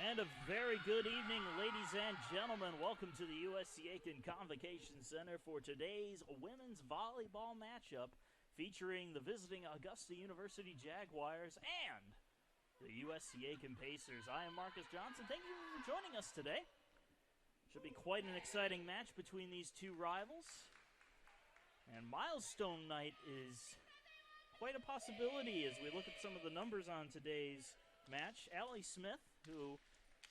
And a very good evening, ladies and gentlemen. Welcome to the USC Aiken Convocation Center for today's women's volleyball matchup featuring the visiting Augusta University Jaguars and the USC Aiken Pacers. I am Marcus Johnson. Thank you for joining us today. Should be quite an exciting match between these two rivals. And milestone night is quite a possibility as we look at some of the numbers on today's match. Allie Smith, who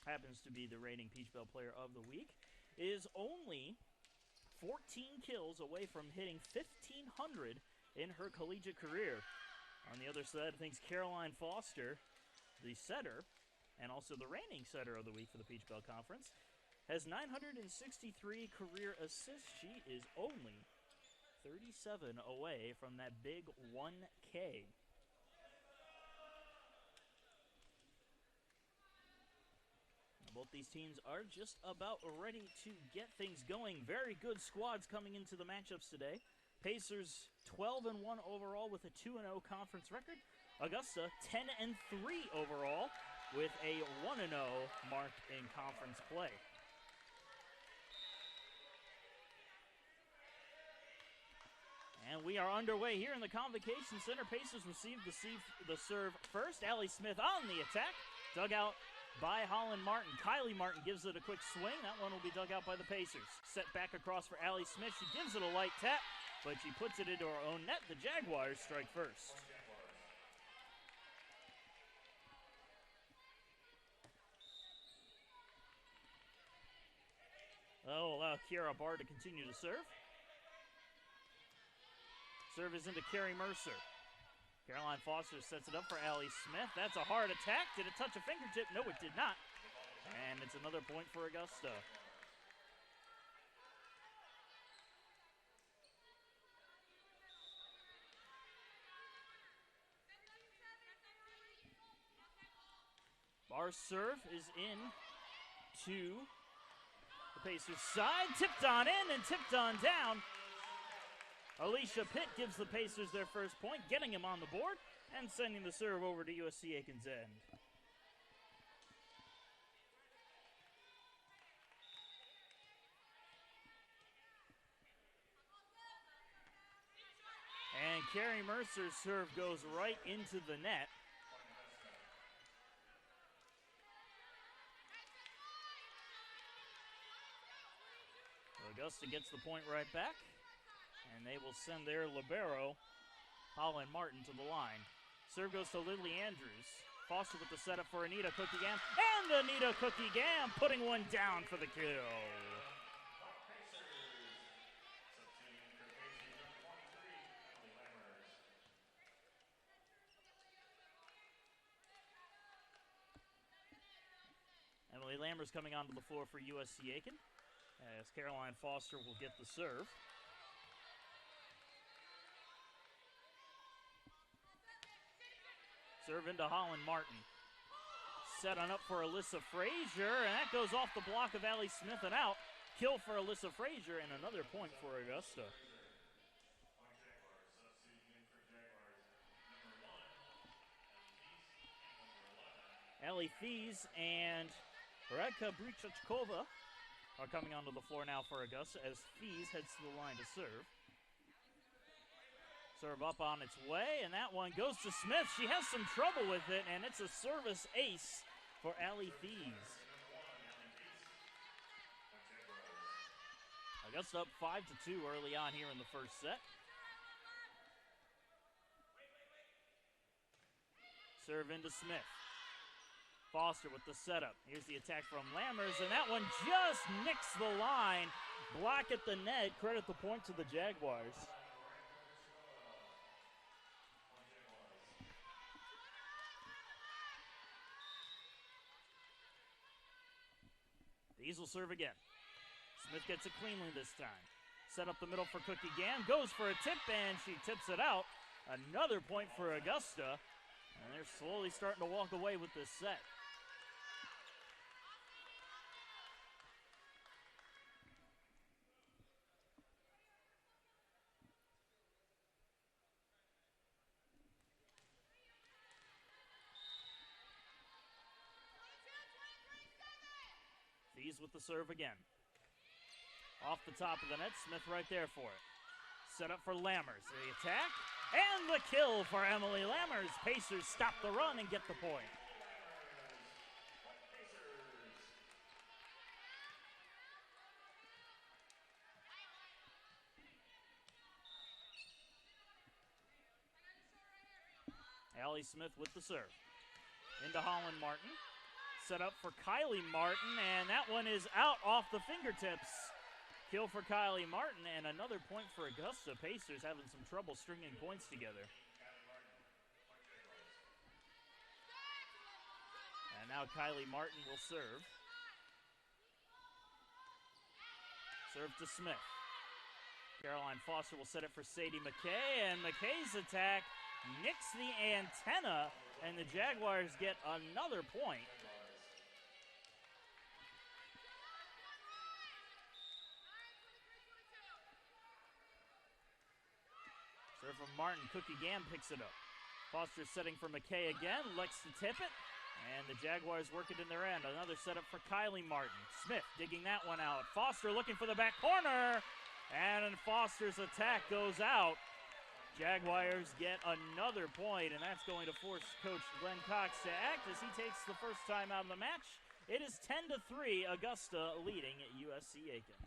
happens to be the reigning Peach Belt Player of the Week, is only 14 kills away from hitting 1,500 in her collegiate career. On the other side of things, Caroline Foster, the setter, and also the reigning setter of the week for the Peach Belt Conference, has 963 career assists. She is only 37 away from that big 1K. Both these teams are just about ready to get things going. Very good squads coming into the matchups today. Pacers 12-1 overall with a 2-0 conference record. Augusta 10-3 overall with a 1-0 mark in conference play. And we are underway here in the Convocation Center. Pacers receive the serve first. Allie Smith on the attack. Dug out by Holland Martin. Kylie Martin gives it a quick swing. That one will be dug out by the Pacers. Set back across for Allie Smith. She gives it a light tap, but she puts it into her own net. The Jaguars strike first. That'll allow Kiara Barr to continue to serve. Serve is into Carrie Mercer. Caroline Foster sets it up for Allie Smith. That's a hard attack. Did it touch a fingertip? No, it did not. And it's another point for Augusta. Barr's serve is in to the Pacers' side. Tipped on in and tipped on down. Alicia Pitt gives the Pacers their first point, getting him on the board and sending the serve over to USC Aiken's end. And Carrie Mercer's serve goes right into the net. Augusta gets the point right back. And they will send their libero, Holland Martin, to the line. Serve goes to Lily Andrews. Foster with the setup for Anita Cookie-Gam. And Anita Cookie-Gam putting one down for the kill. Emily Lammers coming onto the floor for USC Aiken, as Caroline Foster will get the serve. Serve into Holland Martin. Set on up for Alyssa Frazier, and that goes off the block of Allie Smith and out. Kill for Alyssa Frazier, and another point for Augusta. Allie Thies and Radka Bruchachkova are coming onto the floor now for Augusta as Thies heads to the line to serve. Serve up on its way, and that one goes to Smith. She has some trouble with it, and it's a service ace for Allie Thies. Augusta up 5-2 early on here in the first set. Serve into Smith. Foster with the setup. Here's the attack from Lammers, and that one just nicks the line. Block at the net. Credit the point to the Jaguars. These will serve again. Smith gets it cleanly this time. Set up the middle for Cookie-Gam. Goes for a tip, and she tips it out. Another point for Augusta. And they're slowly starting to walk away with this set. Fees with the serve again. Off the top of the net, Smith right there for it. Set up for Lammers. The attack, and the kill for Emily Lammers. Pacers stop the run and get the point. Allie Smith with the serve. Into Holland Martin. Set up for Kylie Martin, and that one is out off the fingertips. Kill for Kylie Martin, and another point for Augusta. Pacers having some trouble stringing points together. And now Kylie Martin will serve. Serve to Smith. Caroline Foster will set it for Sadie McKay, and McKay's attack nicks the antenna, and the Jaguars get another point. Serve from Martin. Cookie Gam picks it up. Foster setting for McKay again. Likes to tip it. And the Jaguars work it in their end. Another setup for Kylie Martin. Smith digging that one out. Foster looking for the back corner. And Foster's attack goes out. Jaguars get another point, and that's going to force Coach Glenn Cox to act as he takes the first time out of the match. It is 10-3, Augusta leading at USC Aiken.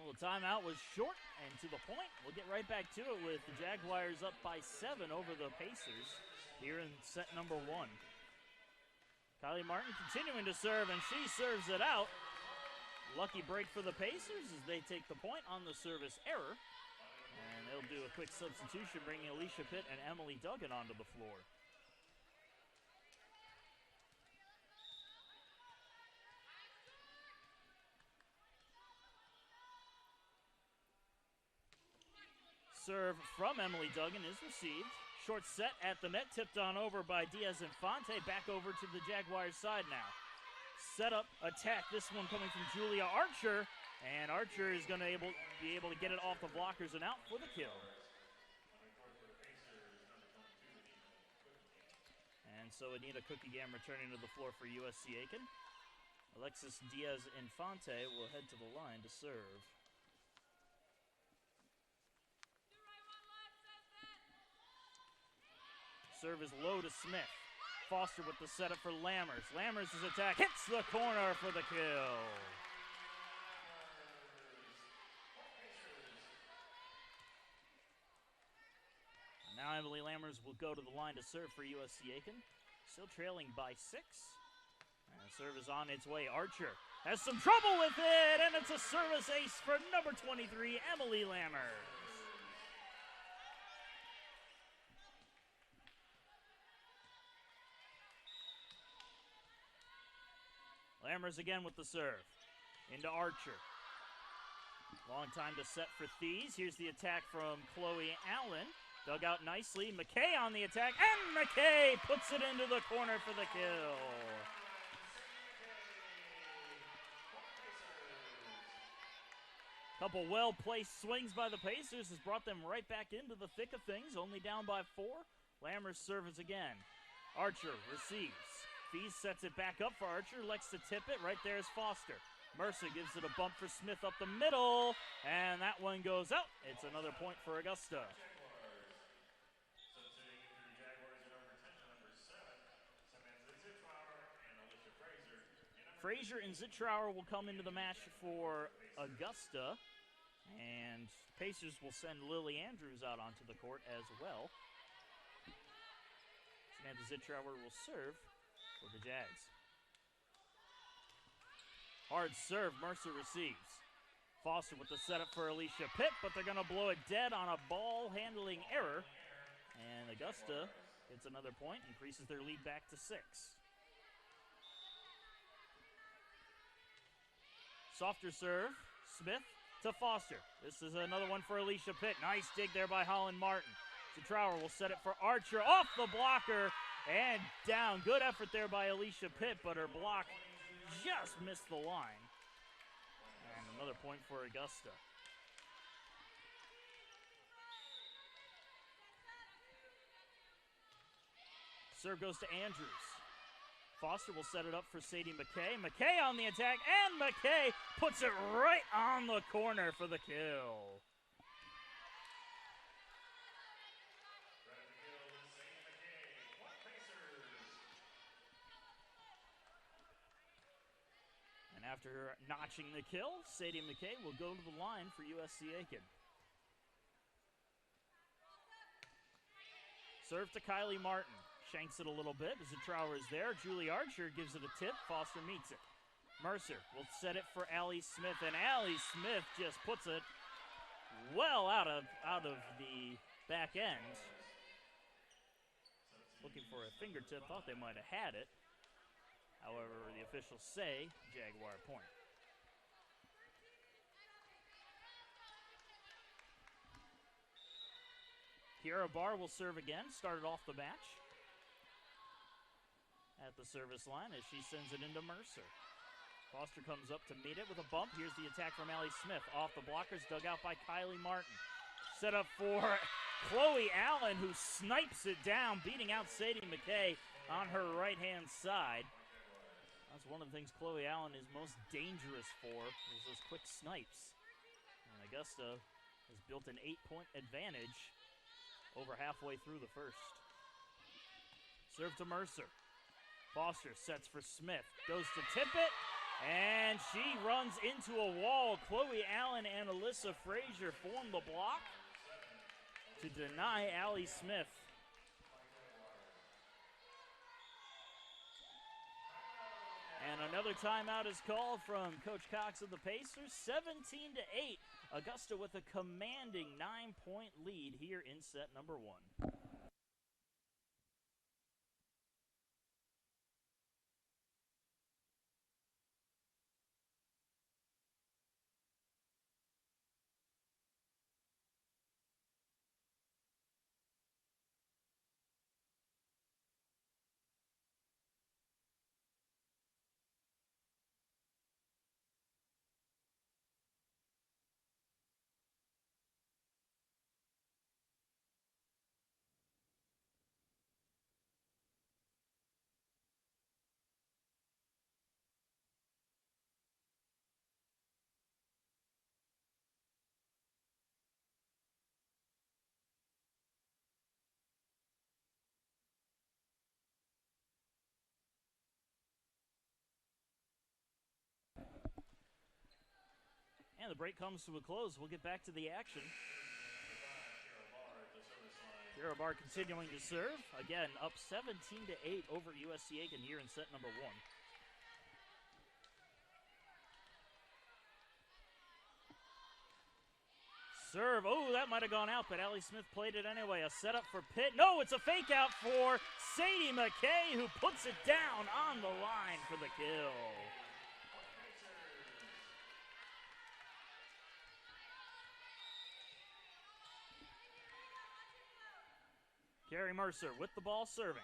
Well, the timeout was short and to the point. We'll get right back to it with the Jaguars up by 7 over the Pacers here in set number 1. Kylie Martin continuing to serve, and she serves it out. Lucky break for the Pacers as they take the point on the service error. And they'll do a quick substitution, bringing Alicia Pitt and Emily Duggan onto the floor. Serve from Emily Duggan is received. Short set at the net, tipped on over by Diaz Infante. Back over to the Jaguars side now. Set up, attack, this one coming from Julia Archer. And Archer is going to be able to get it off the blockers and out for the kill. And so Anita Cookie Gam returning to the floor for USC Aiken. Alexis Diaz Infante will head to the line to serve. Serve is low to Smith. Foster with the setup for Lammers. Lammers' attack hits the corner for the kill. Now Emily Lammers will go to the line to serve for USC Aiken. Still trailing by 6. And serve is on its way. Archer has some trouble with it, and it's a service ace for number 23, Emily Lammers. Lammers again with the serve. Into Archer. Long time to set for Thies. Here's the attack from Chloe Allen. Dug out nicely. McKay on the attack. And McKay puts it into the corner for the kill. Couple well-placed swings by the Pacers has brought them right back into the thick of things. Only down by 4. Lammers serves again. Archer receives. Thies sets it back up for Archer, likes to tip it. Right there is Foster. Mercer gives it a bump for Smith up the middle, and that one goes out. It's another point for Augusta. Frazier and Zitrauer will come into the match for Augusta, and Pacers will send Lily Andrews out onto the court as well. Samantha Zitrauer will serve for the Jags. Hard serve, Mercer receives. Foster with the setup for Alicia Pitt, but they're going to blow it dead on a ball handling error. And Augusta gets another point, increases their lead back to 6. Softer serve, Smith to Foster. This is another one for Alicia Pitt. Nice dig there by Holland Martin. Trower will set it for Archer, off the blocker, and down. Good effort there by Alicia Pitt, but her block just missed the line. And another point for Augusta. Serve goes to Andrews. Foster will set it up for Sadie McKay. McKay on the attack, and McKay puts it right on the corner for the kill. And after notching the kill, Sadie McKay will go to the line for USC Aiken. Serve to Kylie Martin. Shanks it a little bit as the Trower is there. Julie Archer gives it a tip. Foster meets it. Mercer will set it for Allie Smith, and Allie Smith just puts it well out of the back end. Looking for a fingertip, thought they might have had it. However, the officials say Jaguar point. Kiara Barr will serve again, started off the match at the service line as she sends it into Mercer. Foster comes up to meet it with a bump. Here's the attack from Allie Smith. Off the blockers, dug out by Kylie Martin. Set up for Chloe Allen, who snipes it down, beating out Sadie McKay on her right-hand side. That's one of the things Chloe Allen is most dangerous for, is those quick snipes. And Augusta has built an 8-point advantage over halfway through the first. Serve to Mercer. Foster sets for Smith, goes to tip it, and she runs into a wall. Chloe Allen and Alyssa Frazier form the block to deny Allie Smith. And another timeout is called from Coach Cox of the Pacers. 17-8. Augusta with a commanding 9-point lead here in set number 1. And the break comes to a close. We'll get back to the action. Kiara Barr continuing to serve. Again, up 17-8 over USC Aiken here in set number 1. Serve. Oh, that might have gone out, but Allie Smith played it anyway. A setup for Pitt. No, it's a fake out for Sadie McKay, who puts it down on the line for the kill. Carrie Mercer with the ball serving.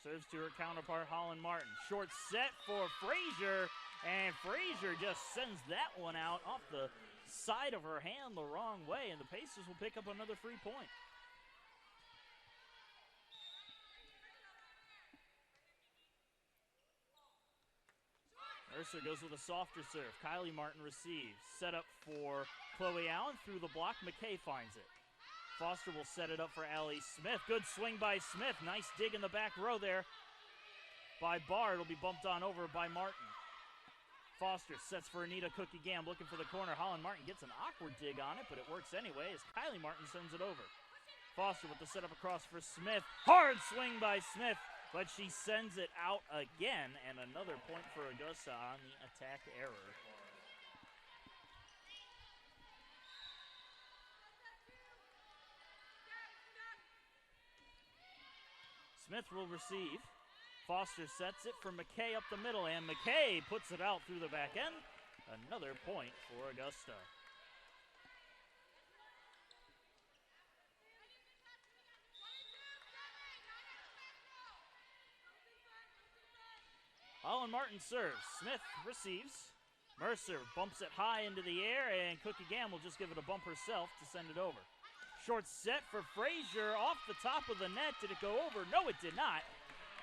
Serves to her counterpart, Holland Martin. Short set for Frazier, and Frazier just sends that one out off the side of her hand the wrong way, and the Pacers will pick up another free point. Mercer goes with a softer serve. Kylie Martin receives. Set up for Chloe Allen through the block. McKay finds it. Foster will set it up for Allie Smith. Good swing by Smith. Nice dig in the back row there by Barr. It'll be bumped on over by Martin. Foster sets for Anita Cookie Gam, looking for the corner. Holland Martin gets an awkward dig on it, but it works anyway as Kylie Martin sends it over. Foster with the setup across for Smith. Hard swing by Smith, but she sends it out again, and another point for Augusta on the attack error. Smith will receive. Foster sets it for McKay up the middle, and McKay puts it out through the back end. Another point for Augusta. Holland Martin serves. Smith receives. Mercer bumps it high into the air, and Cookie Gam will just give it a bump herself to send it over. Short set for Frazier off the top of the net. Did it go over? No, it did not.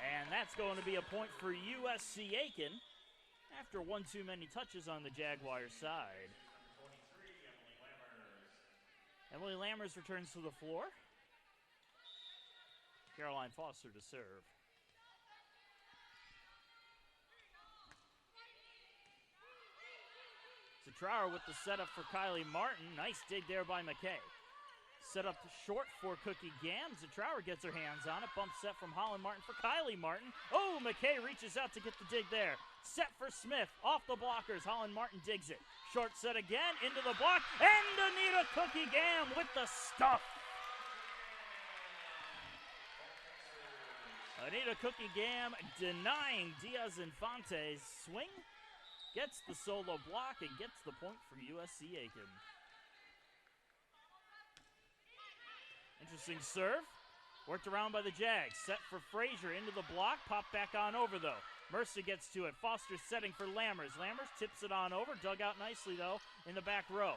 And that's going to be a point for USC Aiken after one too many touches on the Jaguar side. Emily Lammers returns to the floor. Caroline Foster to serve. Trower with the setup for Kylie Martin. Nice dig there by McKay. Set up short for Cookie Gam. Trower gets her hands on it. Bump set from Holland Martin for Kylie Martin. Oh, McKay reaches out to get the dig there. Set for Smith. Off the blockers. Holland Martin digs it. Short set again. Into the block. And Anita Cookie Gam with the stuff. Anita Cookie Gam denying Diaz Infante's swing. Gets the solo block and gets the point for USC Aiken. Interesting serve. Worked around by the Jags. Set for Frazier into the block. Pop back on over, though. Mercer gets to it. Foster setting for Lammers. Lammers tips it on over. Dug out nicely, though, in the back row.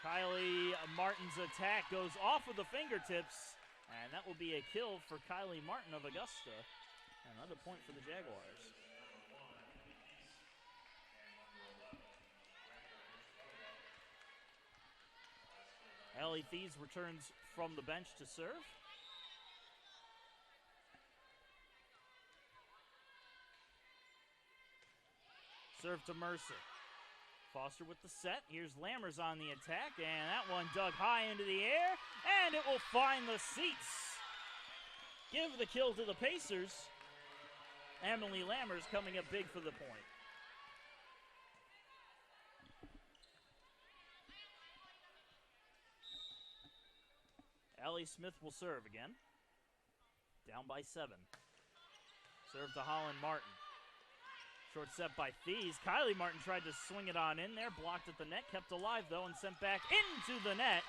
Kylie Martin's attack goes off with the fingertips, and that will be a kill for Kylie Martin of Augusta. Another point for the Jaguars. Ellie Thies returns from the bench to serve. Serve to Mercer. Foster with the set. Here's Lammers on the attack, and that one dug high into the air, and it will find the seats. Give the kill to the Pacers. Emily Lammers coming up big for the point. Ellie Smith will serve again. Down by 7. Serve to Holland Martin. Short set by Thies. Kylie Martin tried to swing it on in there. Blocked at the net. Kept alive, though, and sent back into the net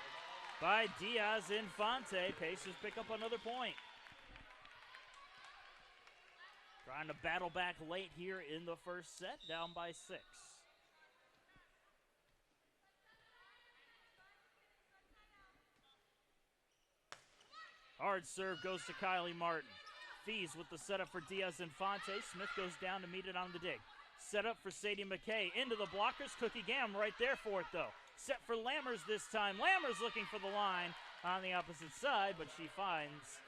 by Diaz Infante. Pacers pick up another point. Trying to battle back late here in the first set. Down by 6. Hard serve goes to Kylie Martin. Thies with the setup for Diaz Infante. Smith goes down to meet it on the dig. Set up for Sadie McKay. Into the blockers. Cookie Gam right there for it, though. Set for Lammers this time. Lammers looking for the line on the opposite side, but she finds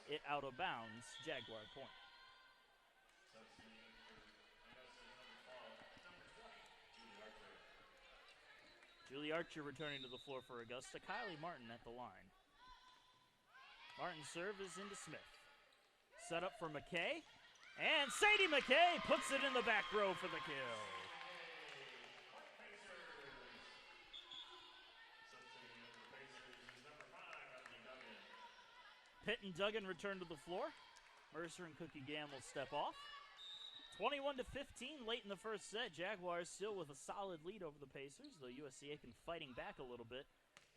it out of bounds. Jaguar point. Julie Archer returning to the floor for Augusta. Kylie Martin at the line. Martin's serve is into Smith. Set up for McKay. And Sadie McKay puts it in the back row for the kill. Pitt and Duggan return to the floor. Mercer and Cookie Gam will step off. 21-15 late in the first set. Jaguars still with a solid lead over the Pacers, though USC Aiken fighting back a little bit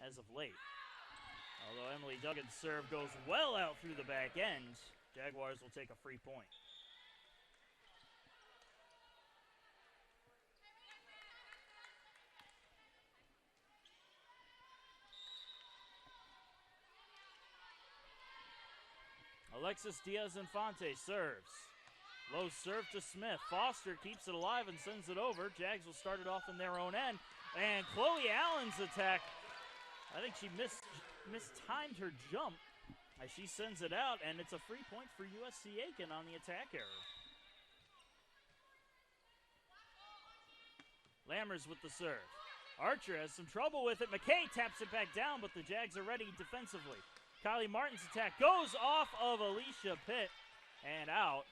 as of late. Although Emily Duggan's serve goes well out through the back end, Jaguars will take a free point. Alexis Diaz-Infante serves. Low serve to Smith. Foster keeps it alive and sends it over. Jags will start it off in their own end. And Chloe Allen's attack, I think she mistimed her jump as she sends it out, and it's a free point for USC Aiken on the attack error. Lammers with the serve. Archer has some trouble with it. McKay taps it back down, but the Jags are ready defensively. Kylie Martin's attack goes off of Alicia Pitt, and out.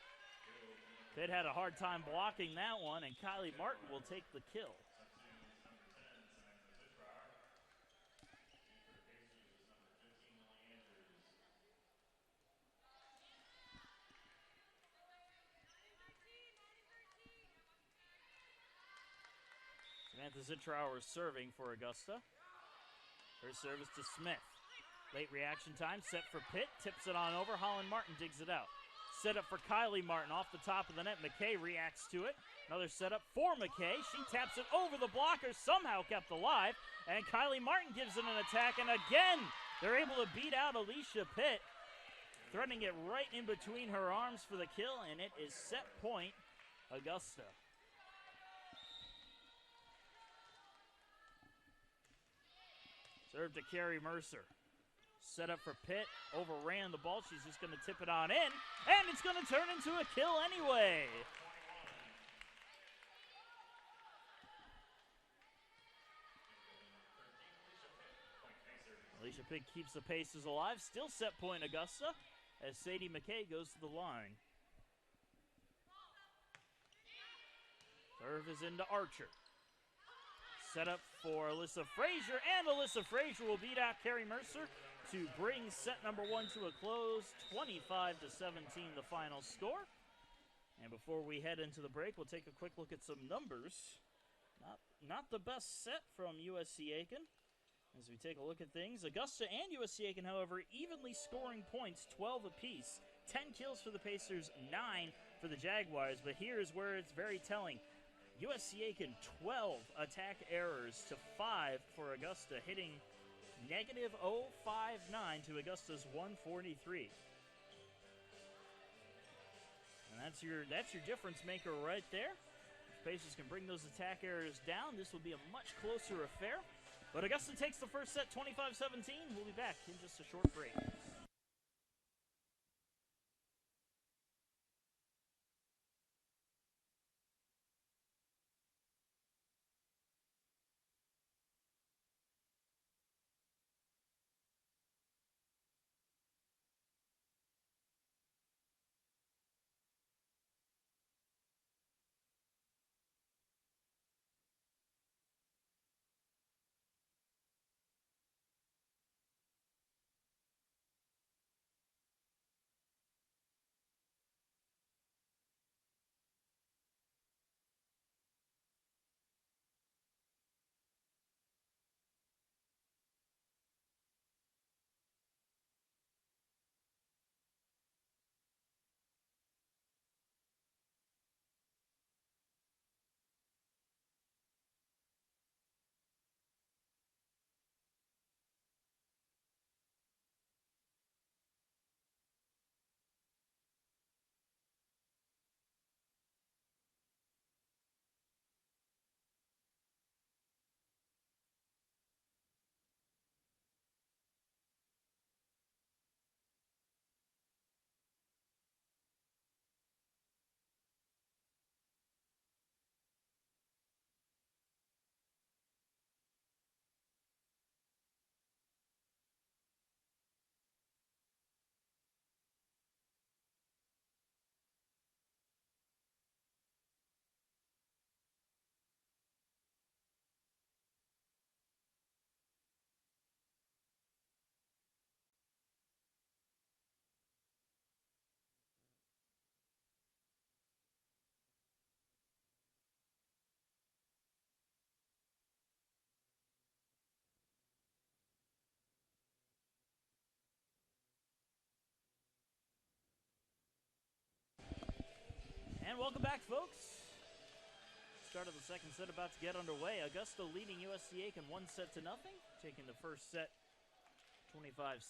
Pitt had a hard time blocking that one, and Kylie Martin will take the kill. Samantha Zitrauer is serving for Augusta. Her service to Smith. Late reaction time, set for Pitt, tips it on over. Holland Martin digs it out. Set up for Kylie Martin off the top of the net. McKay reacts to it. Another setup for McKay. She taps it over the blocker, somehow kept alive. And Kylie Martin gives it an attack. And again, they're able to beat out Alicia Pitt, threading it right in between her arms for the kill. And it is set point, Augusta. Serve to Carrie Mercer. Set up for Pitt, overran the ball. She's just going to tip it on in, and it's going to turn into a kill anyway. Alicia Pitt keeps the paces alive. Still set point Augusta as Sadie McKay goes to the line. Serve is into Archer. Set up for Alyssa Frazier, and Alyssa Frazier will beat out Carrie Mercer to bring set number one to a close. 25-17 the final score. And before we head into the break, we'll take a quick look at some numbers. Not the best set from USC Aiken. As we take a look at things, Augusta and USC Aiken, however, evenly scoring points, 12 apiece. 10 kills for the Pacers, 9 for the Jaguars. But here's where it's very telling. USC Aiken, 12 attack errors to 5 for Augusta, hitting negative 0.59 to Augusta's 143. And that's your difference maker right there. If Pacers can bring those attack errors down, this will be a much closer affair. But Augusta takes the first set 25-17. We'll be back in just a short break. And welcome back, folks. Start of the second set about to get underway. Augusta leading USC Aiken 1-0, taking the first set 25-17.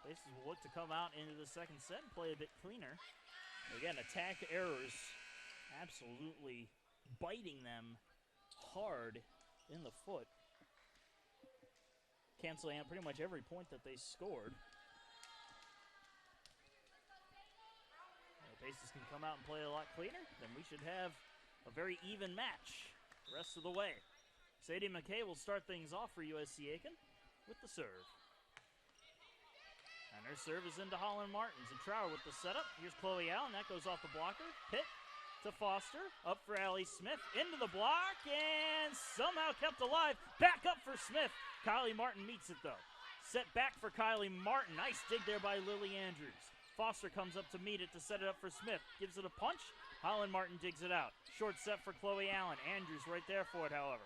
Pacers will look to come out into the second set and play a bit cleaner. Again, attack errors absolutely biting them hard in the foot, canceling out pretty much every point that they scored. Pacers can come out and play a lot cleaner, then we should have a very even match the rest of the way. Sadie McKay will start things off for USC Aiken with the serve. And her serve is into Holland Martins. And Trower with the setup. Here's Chloe Allen. That goes off the blocker. Pitt to Foster. Up for Allie Smith. Into the block. And somehow kept alive. Back up for Smith. Kylie Martin meets it, though. Set back for Kylie Martin. Nice dig there by Lily Andrews. Foster comes up to meet it to set it up for Smith. Gives it a punch. Holland Martin digs it out. Short set for Chloe Allen. Andrews right there for it, however.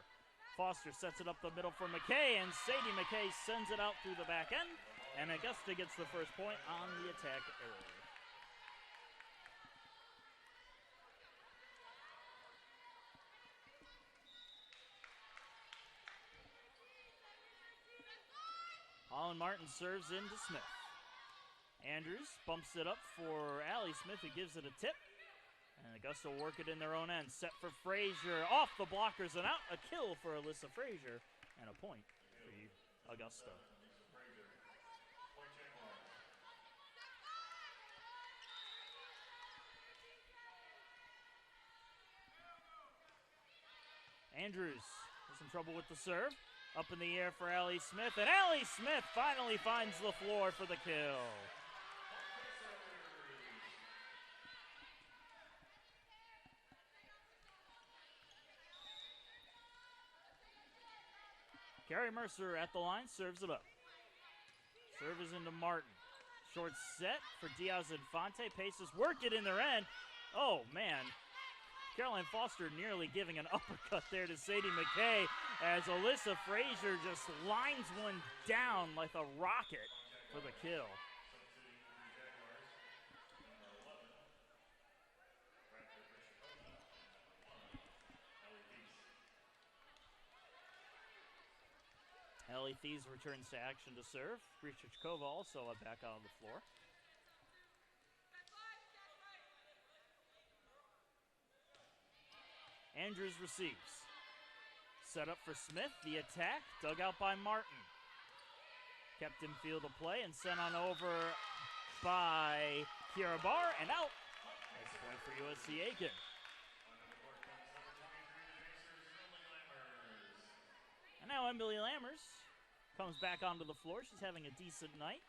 Foster sets it up the middle for McKay. And Sadie McKay sends it out through the back end. And Augusta gets the first point on the attack early. Holland Martin serves into Smith. Andrews bumps it up for Allie Smith, who gives it a tip. And Augusta will work it in their own end. Set for Frazier. Off the blockers and out. A kill for Alyssa Frazier. And a point for Augusta. Andrews has some trouble with the serve. Up in the air for Allie Smith. And Allie Smith finally finds the floor for the kill. Carrie Mercer at the line, serves it up. Serve is into Martin. Short set for Diaz Infante. Pacers work it in their end. Oh, man. Caroline Foster nearly giving an uppercut there to Sadie McKay as Alyssa Frazier just lines one down like a rocket for the kill. Ellie Thies returns to action to serve. Brichikova also back on the floor. Andrews receives. Set up for Smith. The attack. Dug out by Martin. Kept in field of play and sent on over by Kiara Barr and out. Nice point for USC Aiken. And now Emily Lammers comes back onto the floor. She's having a decent night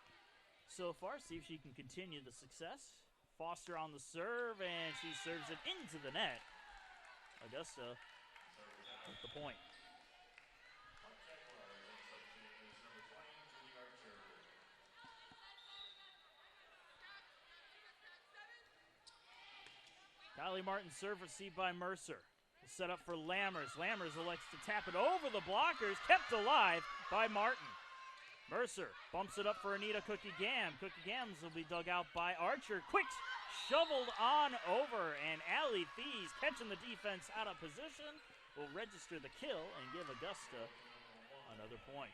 so far. See if she can continue the success. Foster on the serve, and she serves it into the net. Augusta with the point. Kylie Martin serve received by Mercer. Set up for Lammers. Lammers elects to tap it over the blockers. Kept alive by Martin. Mercer bumps it up for Anita Cookie Gam. Cookie Gams will be dug out by Archer. Quick shoveled on over, and Allie Thies, catching the defense out of position, will register the kill and give Augusta another point.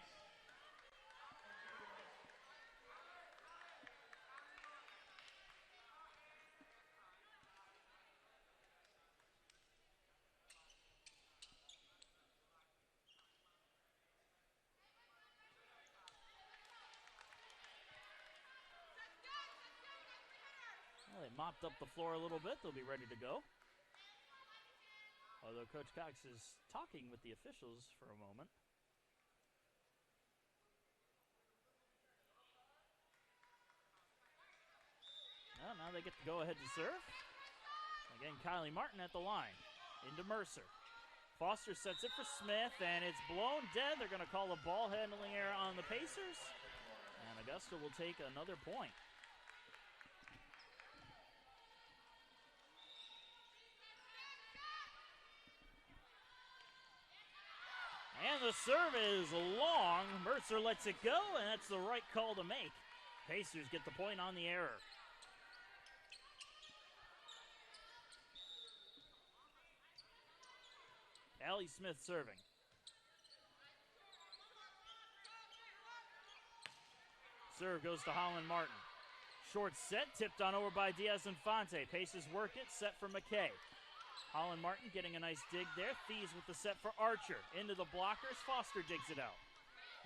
Well, they mopped up the floor a little bit. They'll be ready to go. Although Coach Cox is talking with the officials for a moment. Well, now they get to go ahead to serve. Again, Kylie Martin at the line. Into Mercer. Foster sets it for Smith, and it's blown dead. They're going to call a ball handling error on the Pacers. And Augusta will take another point. And the serve is long. Mercer lets it go, and that's the right call to make. Pacers get the point on the error. Allie Smith serving. Serve goes to Holland Martin. Short set, tipped on over by Diaz Infante. Pacers work it, set for McKay. Holland Martin getting a nice dig there. Thies with the set for Archer. Into the blockers, Foster digs it out.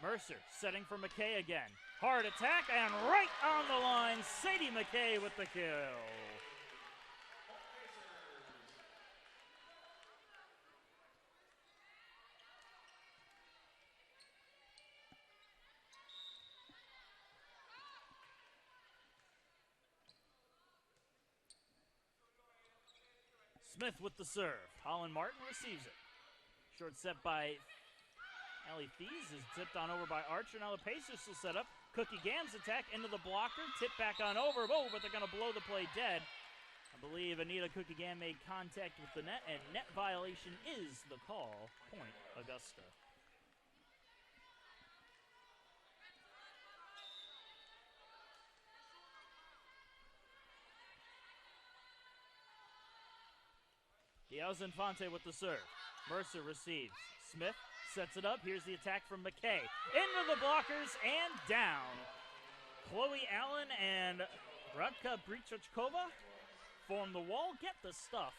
Mercer setting for McKay again. Hard attack, and right on the line, Sadie McKay with the kill. Smith with the serve. Holland Martin receives it. Short set by Allie Thies is tipped on over by Archer. Now the Pacers will set up. Cookie Gams attack into the blocker. Tip back on over. Oh, but they're going to blow the play dead. I believe Anita Cookie Gam made contact with the net, and net violation is the call. Point Augusta. Diaz-Infante with the serve. Mercer receives. Smith sets it up. Here's the attack from McKay. Into the blockers and down. Chloe Allen and Radka Brichachkova form the wall, get the stuff,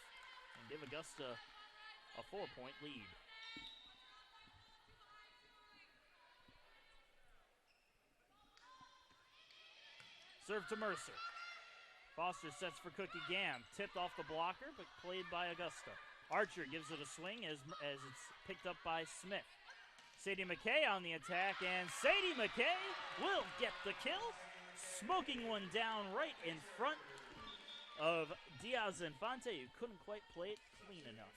and give Augusta a 4-point lead. Serve to Mercer. Foster sets for Cookie Gam. Tipped off the blocker, but played by Augusta. Archer gives it a swing as it's picked up by Smith. Sadie McKay on the attack, and Sadie McKay will get the kill. Smoking one down right in front of Diaz-Infante, who couldn't quite play it clean enough.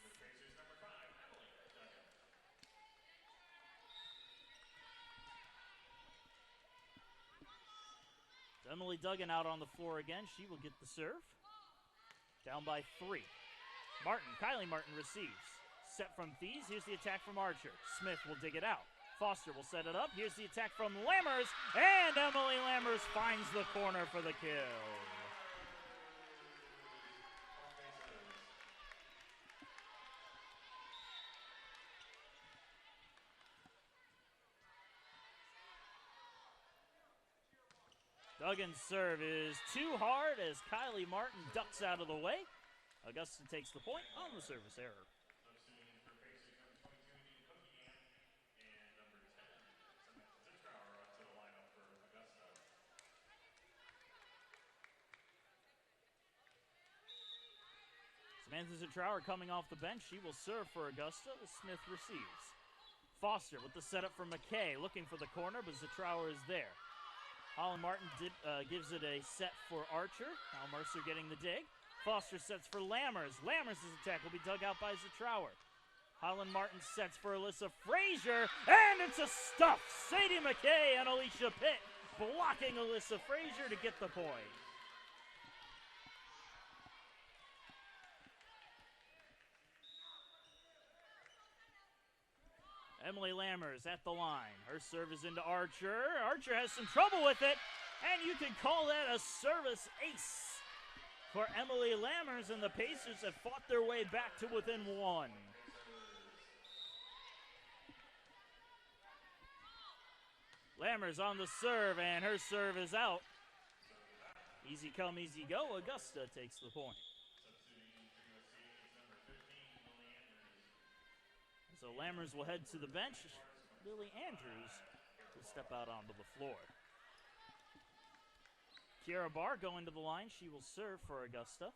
Emily Duggan out on the floor again. She will get the serve. Down by 3. Kylie Martin receives. Set from Thies. Here's the attack from Archer. Smith will dig it out. Foster will set it up. Here's the attack from Lammers. And Emily Lammers finds the corner for the kill. Duggan's serve is too hard as Kylie Martin ducks out of the way. Augusta takes the point on the service error. Samantha Zitrower coming off the bench. She will serve for Augusta. Smith receives. Foster with the setup for McKay, looking for the corner, but Zitrower is there. Holland Martin gives it a set for Archer. Now Mercer getting the dig. Foster sets for Lammers. Lammers' attack will be dug out by Zitrower. Holland Martin sets for Alyssa Frazier, and it's a stuff. Sadie McKay and Alicia Pitt blocking Alyssa Frazier to get the point. Emily Lammers at the line. Her serve is into Archer. Archer has some trouble with it, and you can call that a service ace for Emily Lammers, and the Pacers have fought their way back to within 1. Lammers on the serve, and her serve is out. Easy come, easy go. Augusta takes the point. So Lammers will head to the bench. Lily Andrews will step out onto the floor. Kiara Barr going to the line. She will serve for Augusta.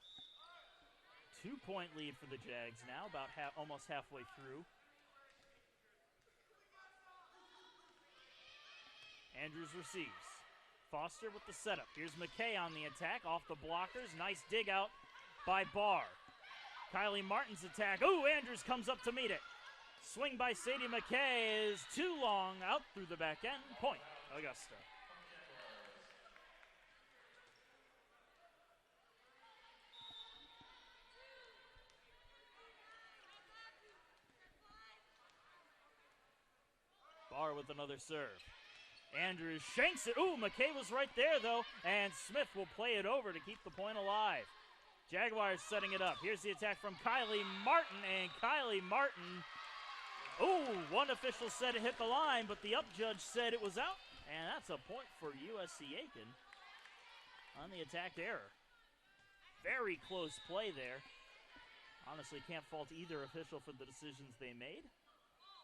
2-point lead for the Jags now, about almost halfway through. Andrews receives. Foster with the setup. Here's McKay on the attack, off the blockers. Nice dig out by Barr. Kylie Martin's attack. Ooh, Andrews comes up to meet it. Swing by Sadie McKay is too long, out through the back end. Point, Augusta. Barr with another serve. Andrews shanks it. Ooh, McKay was right there, though, and Smith will play it over to keep the point alive. Jaguars setting it up. Here's the attack from Kylie Martin, and Kylie Martin... Ooh, one official said it hit the line, but the up judge said it was out, and that's a point for USC Aiken on the attack error. Very close play there. Honestly, can't fault either official for the decisions they made.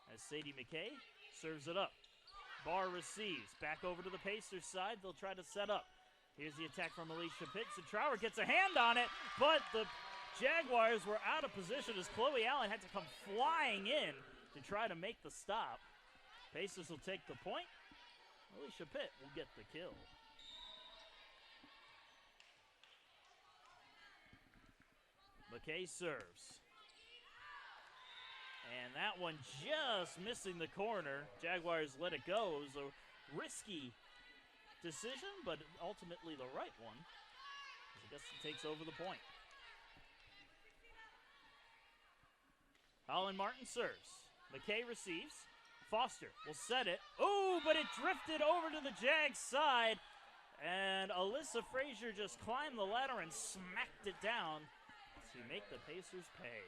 As Sadie McKay serves it up. Barr receives. Back over to the Pacers side. They'll try to set up. Here's the attack from Alicia Pitt. Zitrower gets a hand on it, but the Jaguars were out of position as Chloe Allen had to come flying in to try to make the stop. Pacers will take the point. Alicia Pitt will get the kill. McKay serves. And that one just missing the corner. Jaguars let it go. It was a risky decision, but ultimately the right one. Augusta takes over the point. Holland Martin serves. McKay receives. Foster will set it. Oh, but it drifted over to the Jags side. And Alyssa Frazier just climbed the ladder and smacked it down to make the Pacers pay.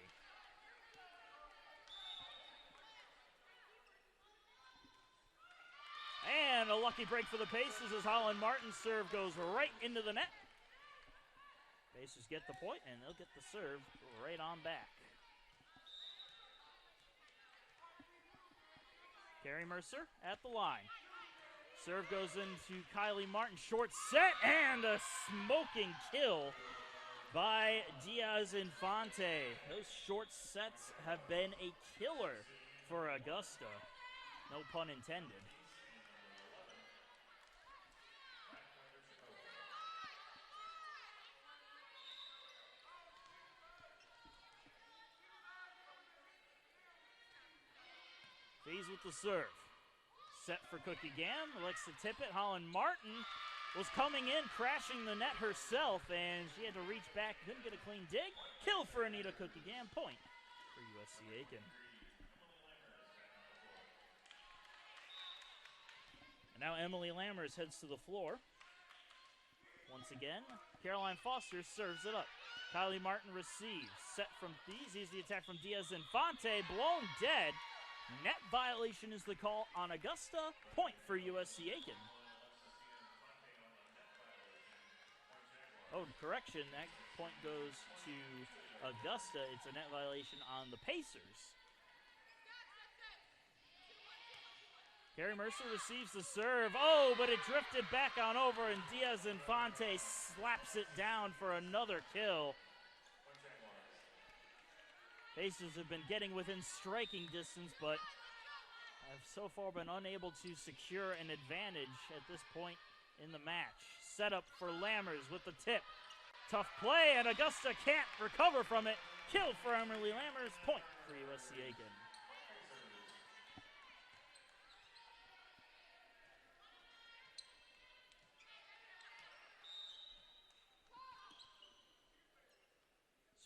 And a lucky break for the Pacers as Holland Martin's serve goes right into the net. Pacers get the point, and they'll get the serve right on back. Carrie Mercer at the line. Serve goes into Kylie Martin. Short set and a smoking kill by Diaz Infante. Those short sets have been a killer for Augusta. No pun intended. Fees with the serve. Set for Cookie Gam. Likes to tip it. Holland Martin was coming in, crashing the net herself, and she had to reach back. Couldn't get a clean dig. Kill for Anita Cookie Gam. Point for USC Aiken. And now Emily Lammers heads to the floor. Once again, Caroline Foster serves it up. Kylie Martin receives. Set from Thies. Easy attack from Diaz Infante. Blown dead. Net violation is the call on Augusta. Point for USC Aiken. Oh, correction. That point goes to Augusta. It's a net violation on the Pacers. Carrie Mercer receives the serve. Oh, but it drifted back on over, and Diaz Infante slaps it down for another kill. Pacers have been getting within striking distance, but have so far been unable to secure an advantage at this point in the match. Set up for Lammers with the tip. Tough play, and Augusta can't recover from it. Kill for Emily Lammers. Point for USC Aiken.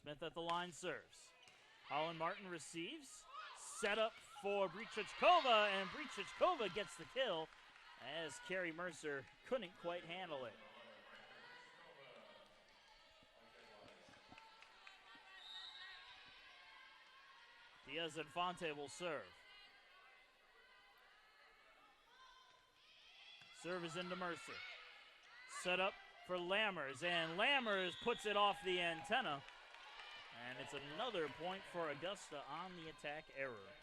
Smith at the line serves. Holland Martin receives. Set up for Brichachkova, and Brichachkova gets the kill as Carrie Mercer couldn't quite handle it. Diaz Infante will serve. Serve is into Mercer. Set up for Lammers, and Lammers puts it off the antenna. And it's another point for Augusta on the attack error.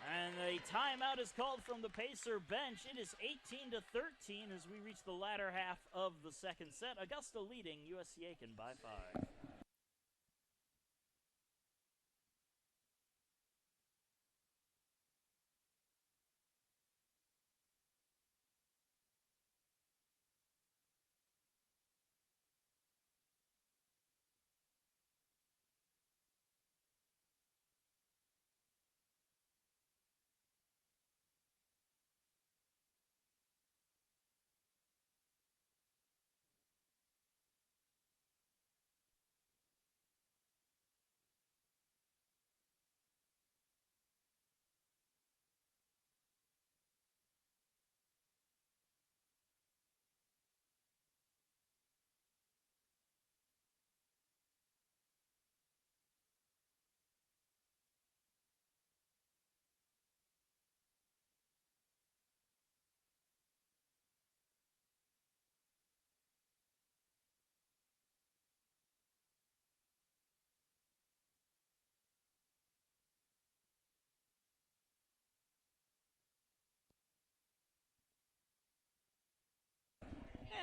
And a timeout is called from the Pacer bench. It is 18-13 as we reach the latter half of the second set. Augusta leading USC Aiken by 5.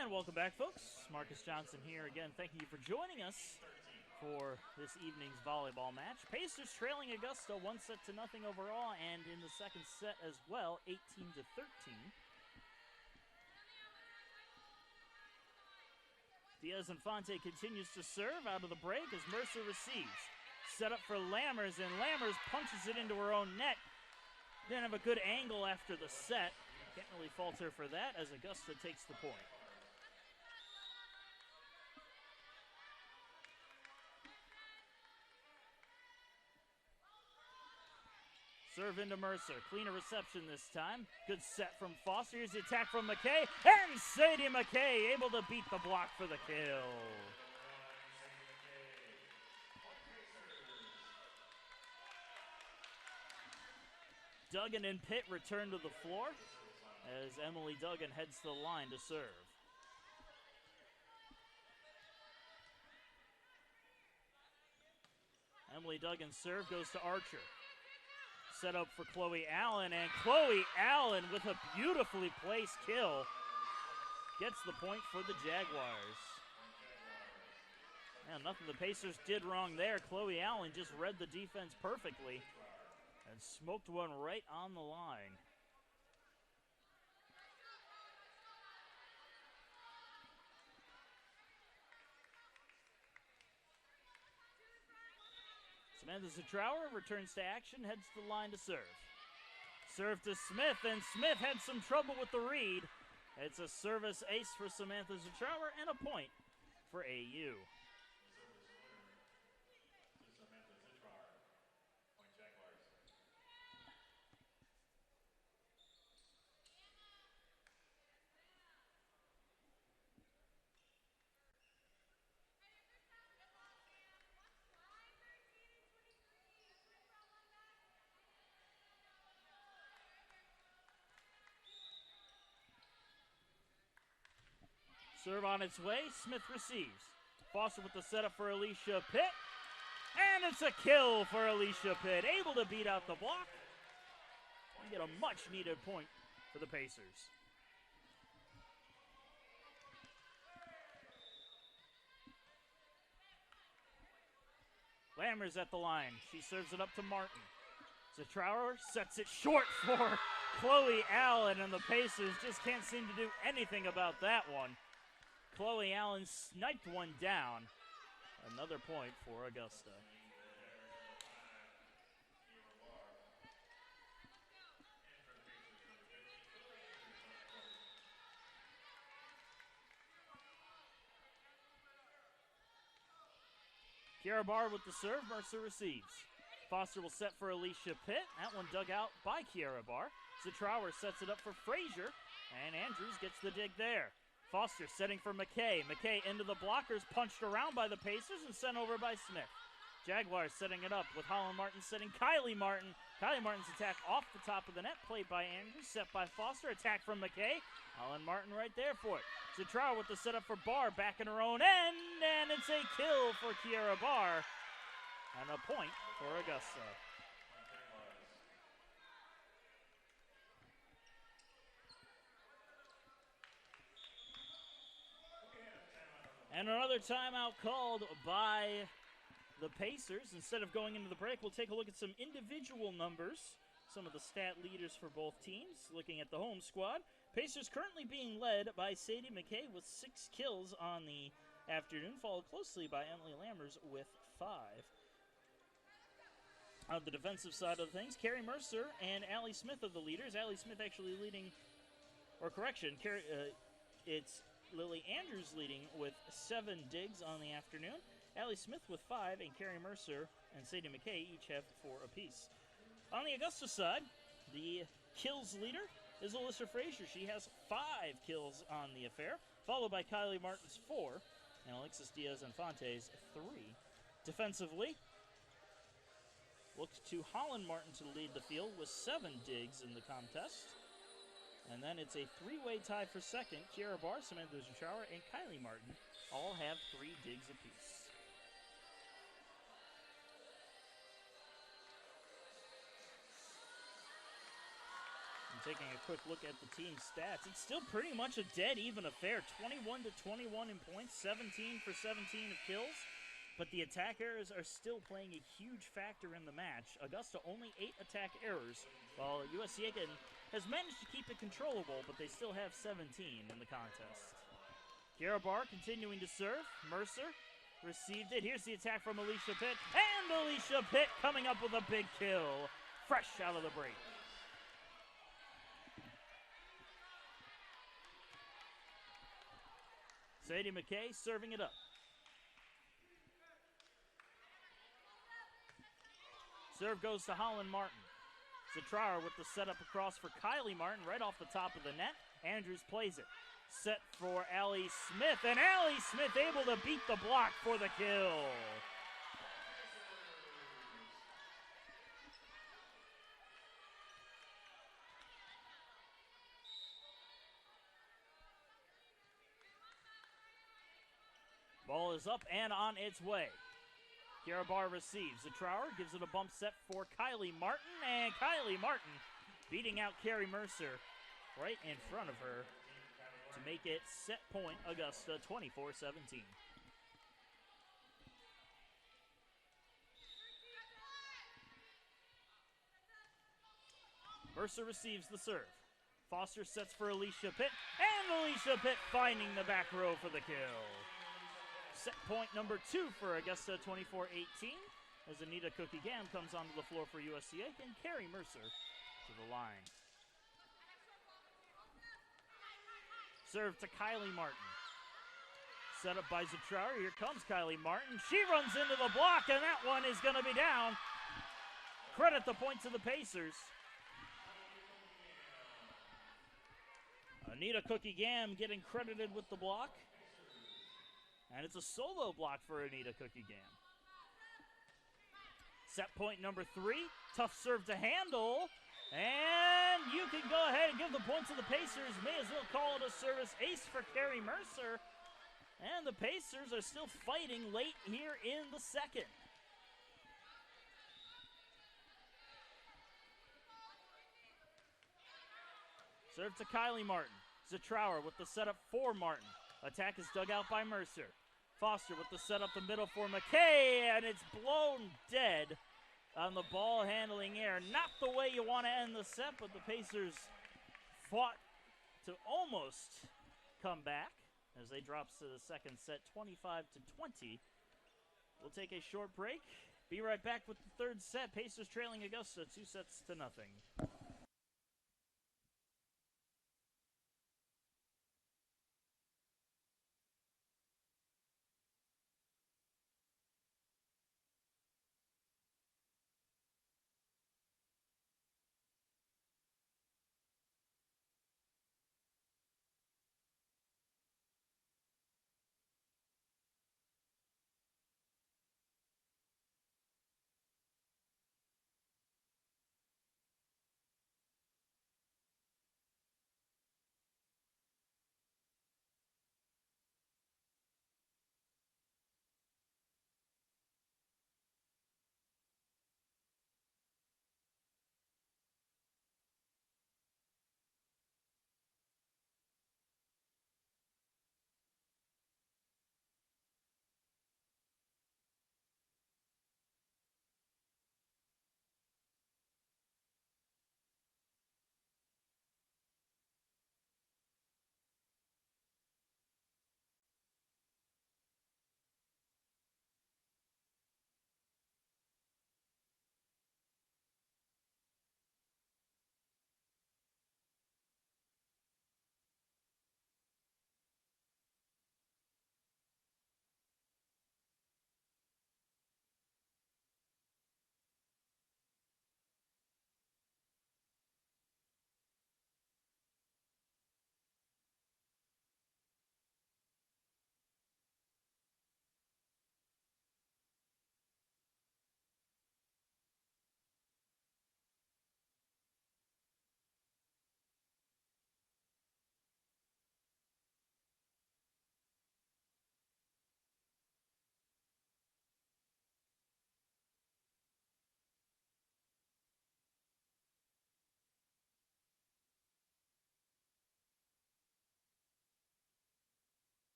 And welcome back, folks. Marcus Johnson here again. Thank you for joining us for this evening's volleyball match. Pacers trailing Augusta 1-0 overall, and in the second set as well, 18-13. Diaz-Infante continues to serve out of the break as Mercer receives. Set up for Lammers, and Lammers punches it into her own net. Didn't have a good angle after the set. Can't really fault her for that as Augusta takes the point. Serve into Mercer. Cleaner reception this time. Good set from Foster. Here's the attack from McKay. And Sadie McKay able to beat the block for the kill. Duggan and Pitt return to the floor as Emily Duggan heads to the line to serve. Emily Duggan's serve goes to Archer. Set up for Chloe Allen, and Chloe Allen with a beautifully placed kill gets the point for the Jaguars. Man, nothing the Pacers did wrong there. Chloe Allen just read the defense perfectly and smoked one right on the line. Samantha Zutrower returns to action, heads to the line to serve. Serve to Smith, and Smith had some trouble with the read. It's a service ace for Samantha Zutrower and a point for AU. Serve on its way, Smith receives. Foster with the setup for Alicia Pitt. And it's a kill for Alicia Pitt, able to beat out the block and get a much-needed point for the Pacers. Lammers at the line. She serves it up to Martin. Zutrower sets it short for Chloe Allen, and the Pacers just can't seem to do anything about that one. Chloe Allen sniped one down. Another point for Augusta. Kiara Barr with the serve. Mercer receives. Foster will set for Alicia Pitt. That one dug out by Kiara Barr. Zutrower sets it up for Frazier, and Andrews gets the dig there. Foster setting for McKay. McKay into the blockers, punched around by the Pacers and sent over by Smith. Jaguars setting it up with Holland Martin setting Kylie Martin. Kylie Martin's attack off the top of the net, played by Andrews, set by Foster. Attack from McKay. Holland Martin right there for it. Zutrower with the setup for Barr, back in her own end, and it's a kill for Kiara Barr. And a point for Augusta. And another timeout called by the Pacers. Instead of going into the break, we'll take a look at some individual numbers, some of the stat leaders for both teams. Looking at the home squad, Pacers currently being led by Sadie McKay with 6 kills on the afternoon, followed closely by Emily Lammers with 5. On the defensive side of things, Carrie Mercer and Allie Smith are the leaders. Allie Smith actually leading, or correction, it's Lily Andrews leading with 7 digs on the afternoon. Allie Smith with 5, and Carrie Mercer and Sadie McKay each have 4 apiece. On the Augusta side, the kills leader is Alyssa Frazier. She has 5 kills on the affair, followed by Kylie Martin's 4, and Alexis Diaz-Infante's 3. Defensively, looked to Holland Martin to lead the field with 7 digs in the contest. And then it's a 3-way tie for second. Kiara Barr, Samantha Zutrower, and Kylie Martin all have 3 digs apiece. And taking a quick look at the team stats, it's still pretty much a dead-even affair. 21-21 in points, 17 for 17 of kills. But the attack errors are still playing a huge factor in the match. Augusta only 8 attack errors, while USC Aiken has managed to keep it controllable, but they still have 17 in the contest. Garabar continuing to serve. Mercer received it. Here's the attack from Alicia Pitt. And Alicia Pitt coming up with a big kill. Fresh out of the break. Sadie McKay serving it up. Serve goes to Holland Martin. Zatrauer with the setup across for Kylie Martin right off the top of the net. Andrews plays it. Set for Allie Smith, and Allie Smith able to beat the block for the kill. Ball is up and on its way. Garabar receives. Zatrauer gives it a bump set for Kylie Martin, and Kylie Martin beating out Carrie Mercer right in front of her to make it set point Augusta 24-17. Mercer receives the serve. Foster sets for Alicia Pitt, and Alicia Pitt finding the back row for the kill. Set point number 2 for Augusta 24-18 as Anita Cookie-Gam comes onto the floor for USC Aiken. Carrie Mercer to the line. Serve to Kylie Martin. Set up by Zatrauer. Here comes Kylie Martin. She runs into the block, and that one is going to be down. Credit the point to the Pacers. Anita Cookie-Gam getting credited with the block. And it's a solo block for Anita Cookie-Gam. Set point number 3. Tough serve to handle. And you can go ahead and give the point to the Pacers. May as well call it a service ace for Carrie Mercer. And the Pacers are still fighting late here in the second. Serve to Kylie Martin. Zatrauer with the setup for Martin. Attack is dug out by Mercer. Foster with the setup the middle for McKay, and it's blown dead on the ball handling air. Not the way you want to end the set, but the Pacers fought to almost come back as they drop to the second set, 25-20. We'll take a short break. Be right back with the third set. Pacers trailing Augusta 2-0.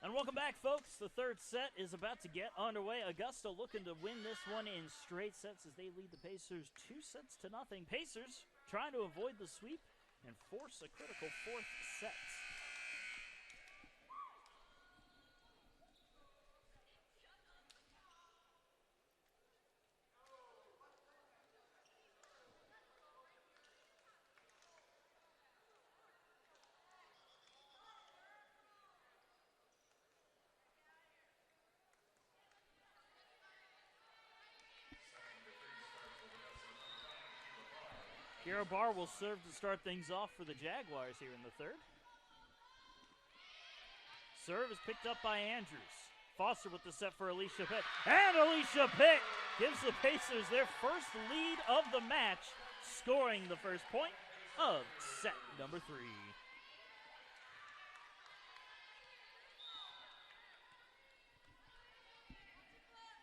And welcome back, folks. The third set is about to get underway. Augusta looking to win this one in straight sets as they lead the Pacers 2-0. Pacers trying to avoid the sweep and force a critical fourth set. Garrett Barr will serve to start things off for the Jaguars here in the third. Serve is picked up by Andrews. Foster with the set for Alicia Pitt. And Alicia Pitt gives the Pacers their first lead of the match, scoring the first point of set number 3.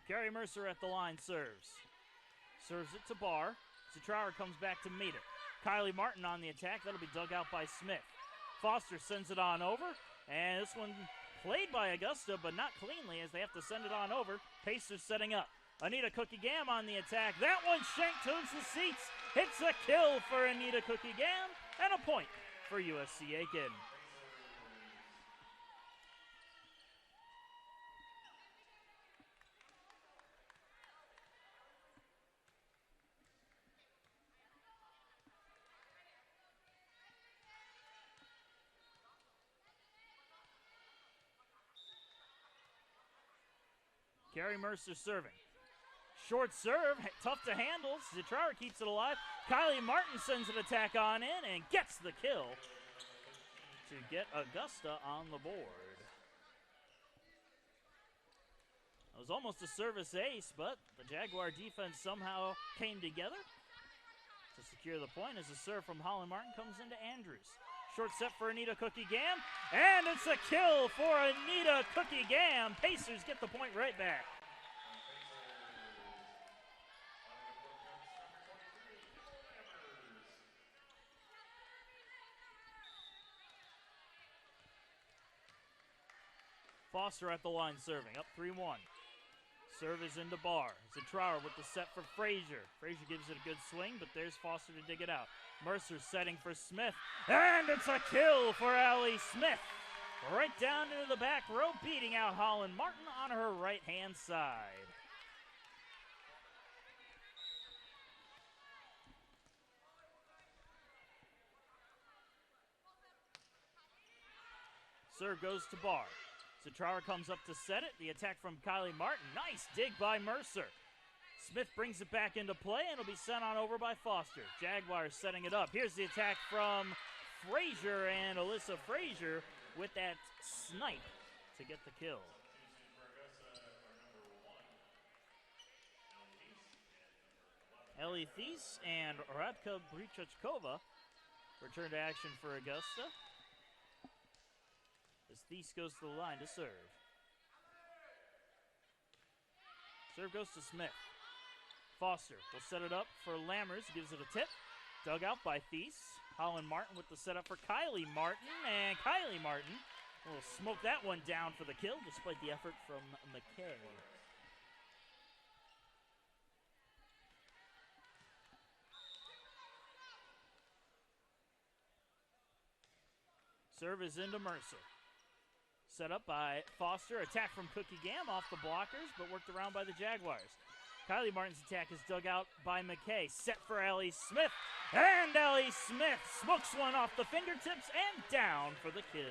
Carrie Mercer at the line serves. Serves it to Barr. Trower comes back to meet it. Kylie Martin on the attack. That'll be dug out by Smith. Foster sends it on over. And this one played by Augusta, but not cleanly as they have to send it on over. Pacers setting up. Anita Cookie Gam on the attack. That one shanked towards the seats. It's a kill for Anita Cookie Gam. And a point for USC Aiken. Carrie Mercer serving. Short serve, tough to handle. Zitrara keeps it alive. Kylie Martin sends an attack on in and gets the kill to get Augusta on the board. It was almost a service ace, but the Jaguar defense somehow came together to secure the point as a serve from Holland Martin comes into Andrews. Short set for Anita Cookie Gam, and it's a kill for Anita Cookie Gam. Pacers get the point right back. Foster at the line serving, up 3-1. Serve is into Barr. Zitrara with the set for Frazier. Frazier gives it a good swing, but there's Foster to dig it out. Mercer setting for Smith, and it's a kill for Allie Smith. Right down into the back row, beating out Holland Martin on her right-hand side. Serve goes to Barr. Zitrara comes up to set it. The attack from Kylie Martin. Nice dig by Mercer. Smith brings it back into play, and it'll be sent on over by Foster. Jaguars setting it up. Here's the attack from Frazier, and Alyssa Frazier with that snipe to get the kill. Ellie Thies and Radka Brichachkova return to action for Augusta as Thies goes to the line to serve. Serve goes to Smith. Foster will set it up for Lammers, gives it a tip. Dug out by Thies. Holland Martin with the setup for Kylie Martin, and Kylie Martin will smoke that one down for the kill despite the effort from McKay. Serve is into Mercer. Set up by Foster. Attack from Cookie Gam off the blockers, but worked around by the Jaguars. Kylie Martin's attack is dug out by McKay. Set for Allie Smith. And Allie Smith smokes one off the fingertips and down for the kill.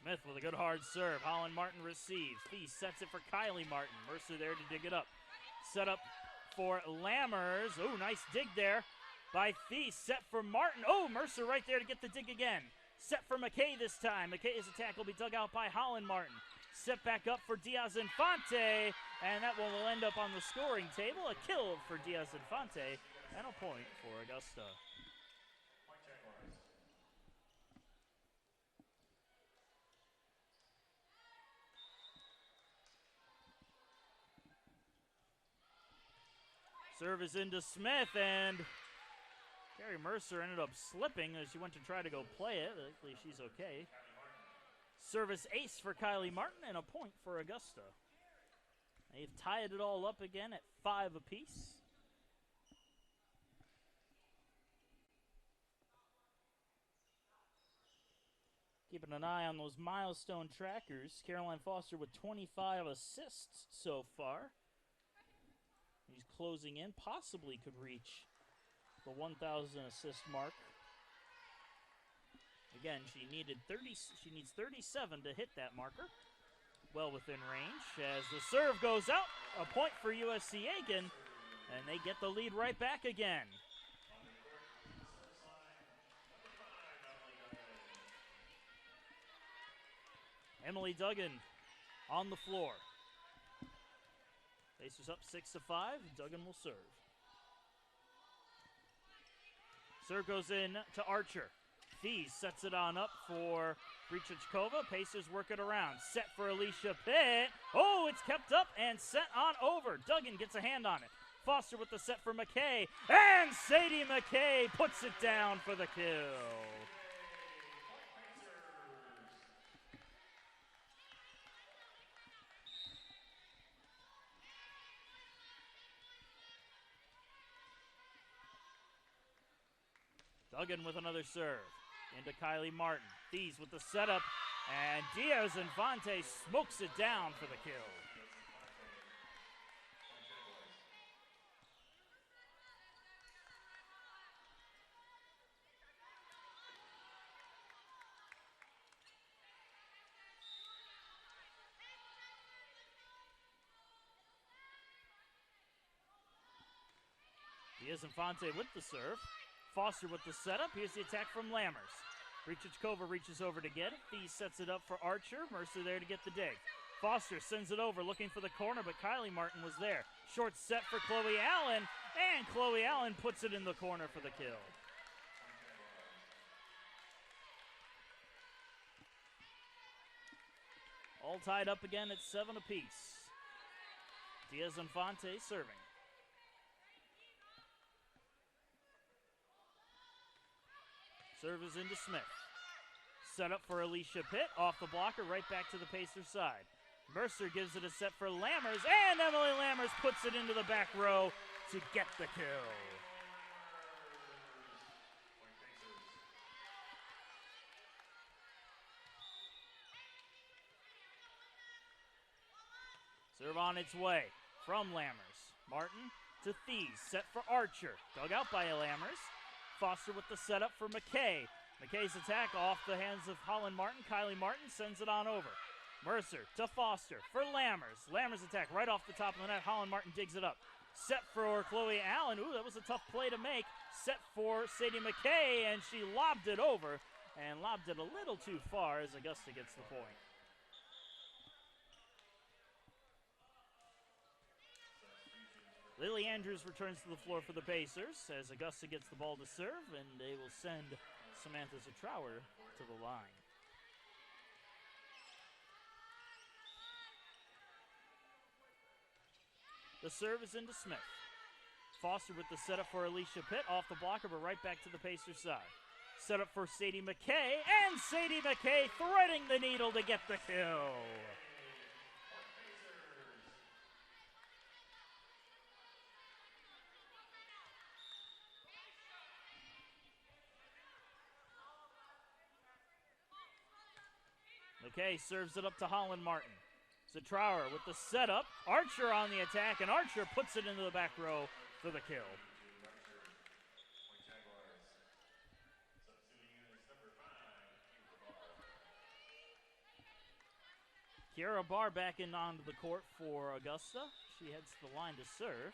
Smith with a good hard serve. Holland Martin receives. Thies sets it for Kylie Martin. Mercer there to dig it up. Set up for Lammers. Oh, nice dig there by Thies. Set for Martin. Oh, Mercer right there to get the dig again. Set for McKay this time. McKay's attack will be dug out by Holland Martin. Set back up for Diaz-Infante, and that one will end up on the scoring table. A kill for Diaz-Infante, and a point for Augusta. Serve is into Smith, and Carrie Mercer ended up slipping as she went to try to go play it. Luckily, she's okay. Service ace for Kylie Martin and a point for Augusta. They've tied it all up again at 5 apiece. Keeping an eye on those milestone trackers. Caroline Foster with 25 assists so far. He's closing in, possibly could reach the 1,000 assist mark. Again, she needs 37 to hit that marker. Well within range as the serve goes out. A point for USC Aiken, and they get the lead right back again. Emily Duggan on the floor. Pacers up 6-5. Duggan will serve. Serve goes in to Archer. Thies sets it on up for Brichichkova. Pacers work it around. Set for Alicia Pitt. Oh, it's kept up and set on over. Duggan gets a hand on it. Foster with the set for McKay. And Sadie McKay puts it down for the kill. Duggan with another serve. Into Kylie Martin. Thies with the setup. And Diaz-Infante smokes it down for the kill. Diaz-Infante with the serve. Foster with the setup. Here's the attack from Lammers. Brichichkova reaches over to get it. Thies sets it up for Archer. Mercer there to get the dig. Foster sends it over looking for the corner, but Kylie Martin was there. Short set for Chloe Allen, and Chloe Allen puts it in the corner for the kill. All tied up again at 7 apiece. Diaz-Infante serving. Serve is into Smith. Set up for Alicia Pitt. Off the blocker, right back to the Pacers side. Mercer gives it a set for Lammers, and Emily Lammers puts it into the back row to get the kill. Serve on its way from Lammers. Martin to Thies. Set for Archer. Dug out by Lammers. Foster with the setup for McKay. McKay's attack off the hands of Holland Martin. Kylie Martin sends it on over. Mercer to Foster for Lammers. Lammers attack right off the top of the net. Holland Martin digs it up. Set for Chloe Allen. Ooh, that was a tough play to make. Set for Sadie McKay, and she lobbed it over. And lobbed it a little too far as Augusta gets the point. Lily Andrews returns to the floor for the Pacers as Augusta gets the ball to serve, and they will send Samantha Zatrower to the line. The serve is into Smith. Foster with the setup for Alicia Pitt. Off the blocker, but right back to the Pacers side. Setup for Sadie McKay, and Sadie McKay threading the needle to get the kill. McKay serves it up to Holland Martin. Zatrower with the setup. Archer on the attack, and Archer puts it into the back row for the kill. Kiara Barr back in onto the court for Augusta. She heads to the line to serve.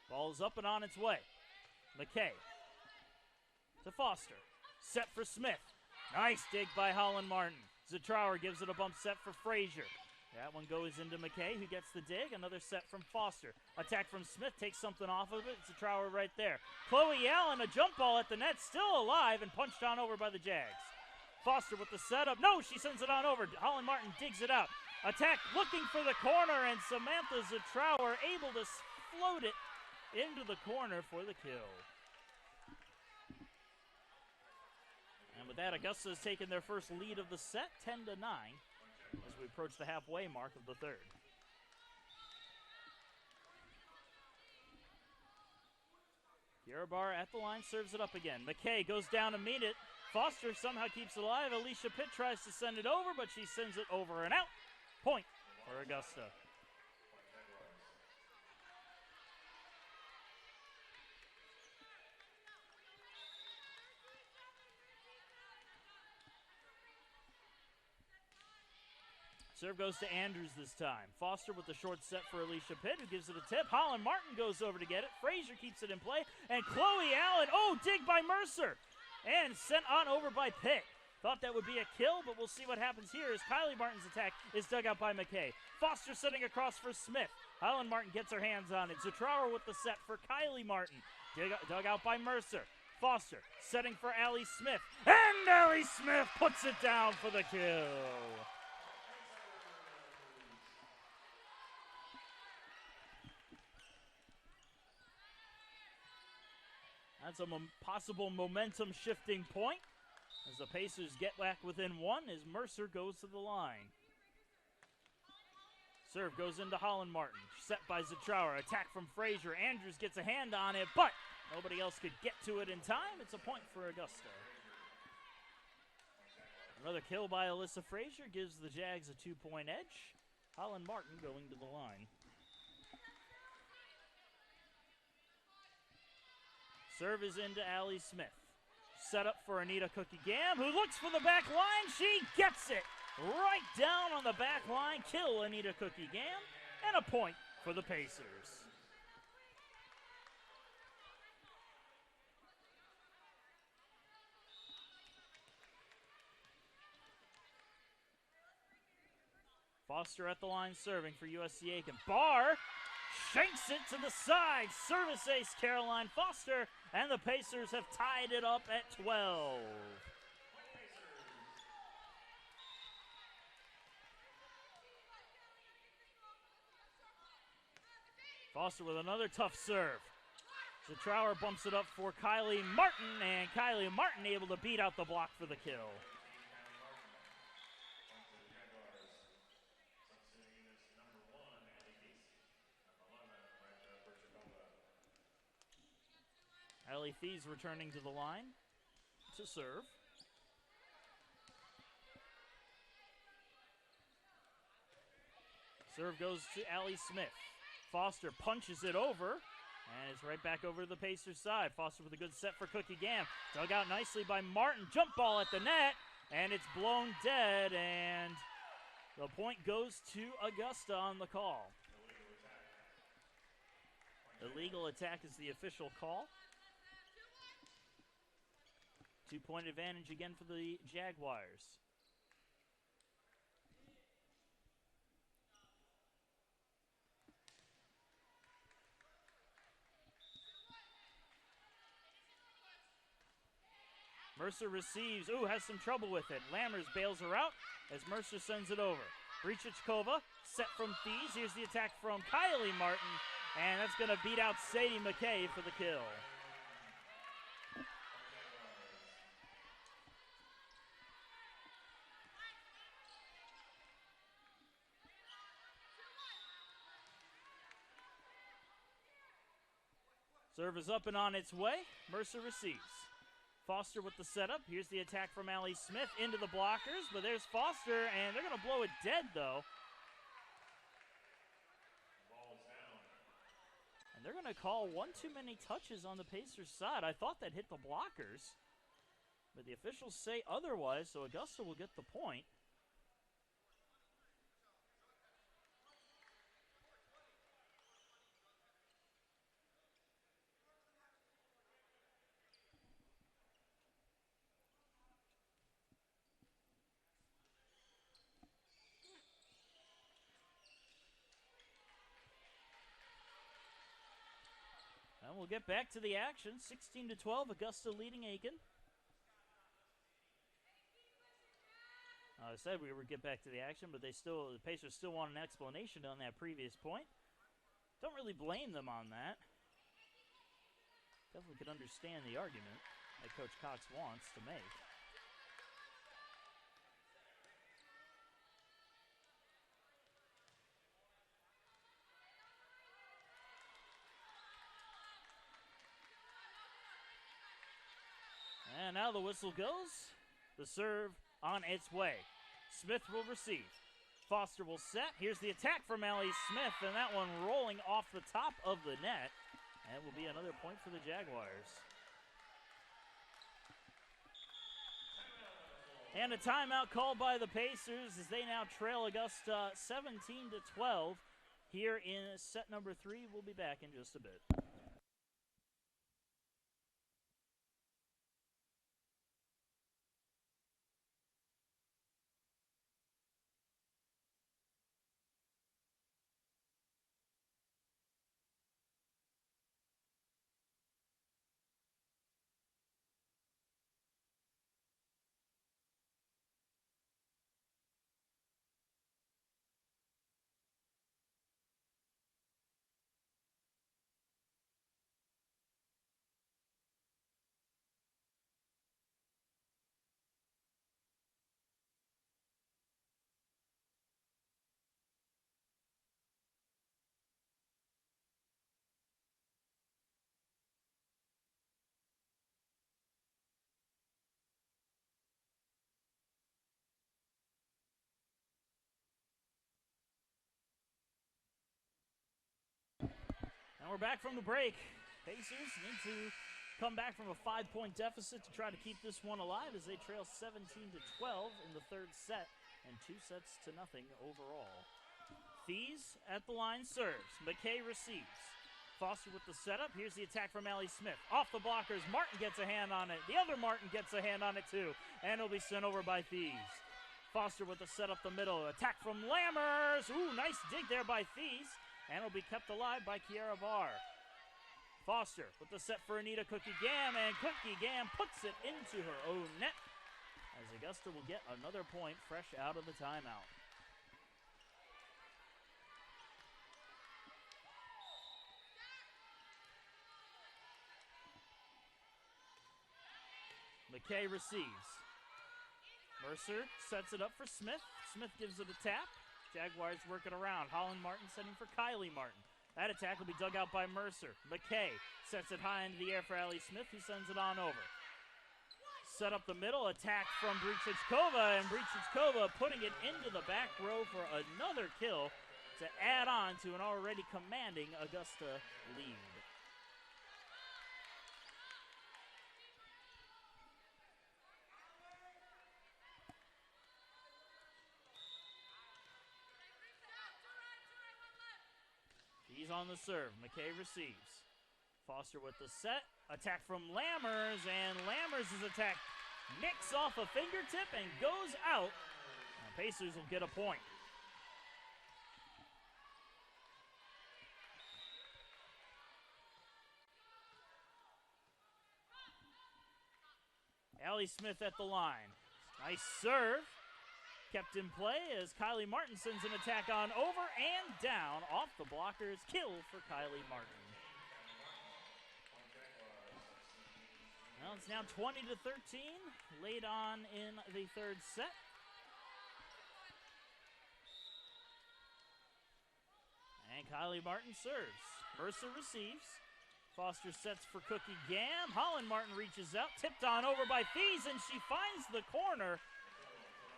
Ball is up and on its way. McKay to Foster. Set for Smith. Nice dig by Holland Martin. Zatrower gives it a bump set for Frazier. That one goes into McKay, who gets the dig. Another set from Foster. Attack from Smith, takes something off of it. Zatrower right there. Chloe Allen, a jump ball at the net, still alive and punched on over by the Jags. Foster with the setup. No, she sends it on over. Holland Martin digs it out. Attack looking for the corner, and Samantha Zutrower able to float it into the corner for the kill. And with that, Augusta has taken their first lead of the set, 10-9, as we approach the halfway mark of the third. Yarabar at the line, serves it up again. McKay goes down to meet it. Foster somehow keeps it alive. Alicia Pitt tries to send it over, but she sends it over and out. Point for Augusta. Serve goes to Andrews this time. Foster with the short set for Alicia Pitt, who gives it a tip. Holland Martin goes over to get it. Frazier keeps it in play. And Chloe Allen, dig by Mercer. And sent on over by Pitt. Thought that would be a kill, but we'll see what happens here as Kylie Martin's attack is dug out by McKay. Foster setting across for Smith. Holland Martin gets her hands on it. Zutrower with the set for Kylie Martin. Dug out by Mercer. Foster setting for Allie Smith. And Allie Smith puts it down for the kill. That's a possible momentum-shifting point as the Pacers get back within one as Mercer goes to the line. Serve goes into Holland Martin. Set by Zutrower. Attack from Frazier. Andrews gets a hand on it, but nobody else could get to it in time. It's a point for Augusta. Another kill by Alyssa Frazier gives the Jags a 2-point edge. Holland Martin going to the line. Serve is into Allie Smith. Set up for Anita Cookie-Gam, who looks for the back line. She gets it right down on the back line. Kill Anita Cookie-Gam, and a point for the Pacers. Foster at the line serving for USC Aiken. Barr shanks it to the side. Service ace Caroline Foster, and the Pacers have tied it up at 12. Foster with another tough serve. Zutrower bumps it up for Kylie Martin, and Kylie Martin able to beat out the block for the kill. Allie Thies returning to the line to serve. Serve goes to Allie Smith. Foster punches it over, and it's right back over to the Pacers side. Foster with a good set for Cookie-Gam. Dug out nicely by Martin. Jump ball at the net, and it's blown dead, and the point goes to Augusta on the call. Illegal attack is the official call. 2-point advantage again for the Jaguars. Mercer receives. Has some trouble with it. Lammers bails her out as Mercer sends it over. Brichichkova set from Thies. Here's the attack from Kylie Martin, and that's going to beat out Sadie McKay for the kill. Serve is up and on its way. Mercer receives. Foster with the setup. Here's the attack from Allie Smith into the blockers, but there's Foster, and they're going to blow it dead, though. And they're going to call one too many touches on the Pacers' side. I thought that hit the blockers, but the officials say otherwise, so Augusta will get the point. And we'll get back to the action. 16-12, Augusta leading Aiken. I said we would get back to the action, but the Pacers still want an explanation on that previous point. Don't really blame them on that. Definitely could understand the argument that Coach Cox wants to make. And now the whistle goes. The serve on its way. Smith will receive. Foster will set. Here's the attack from Allie Smith, and that one rolling off the top of the net. And it will be another point for the Jaguars. And a timeout called by the Pacers as they now trail Augusta 17-12 here in set number 3. We'll be back in just a bit. And we're back from the break. Pacers need to come back from a 5-point deficit to try to keep this one alive as they trail 17-12 in the third set and 2-0 overall. Thies at the line serves. McKay receives. Foster with the setup. Here's the attack from Allie Smith. Off the blockers. Martin gets a hand on it. The other Martin gets a hand on it too. And it'll be sent over by Thies. Foster with the set up the middle. Attack from Lammers. Ooh, nice dig there by Thies. And it'll be kept alive by Kiara Barr. Foster with the set for Anita Cookie Gam, and Cookie Gam puts it into her own net as Augusta will get another point fresh out of the timeout. McKay receives. Mercer sets it up for Smith. Smith gives it a tap. Jaguars work it around. Holland Martin setting for Kylie Martin. That attack will be dug out by Mercer. McKay sets it high into the air for Allie Smith, who sends it on over. Set up the middle, attack from Brichichkova, and Brichichkova putting it into the back row for another kill to add on to an already commanding Augusta lead. He's on the serve. McKay receives. Foster with the set. Attack from Lammers, and Lammers' attack nicks off a fingertip and goes out. Now Pacers will get a point. Allie Smith at the line. Nice serve. Kept in play as Kylie Martin sends an attack on over and down off the blockers. Kill for Kylie Martin. Well, it's now 20-13, late on in the third set. And Kylie Martin serves. Mercer receives. Foster sets for Cookie Gam. Holland Martin reaches out, tipped on over by Thies, and she finds the corner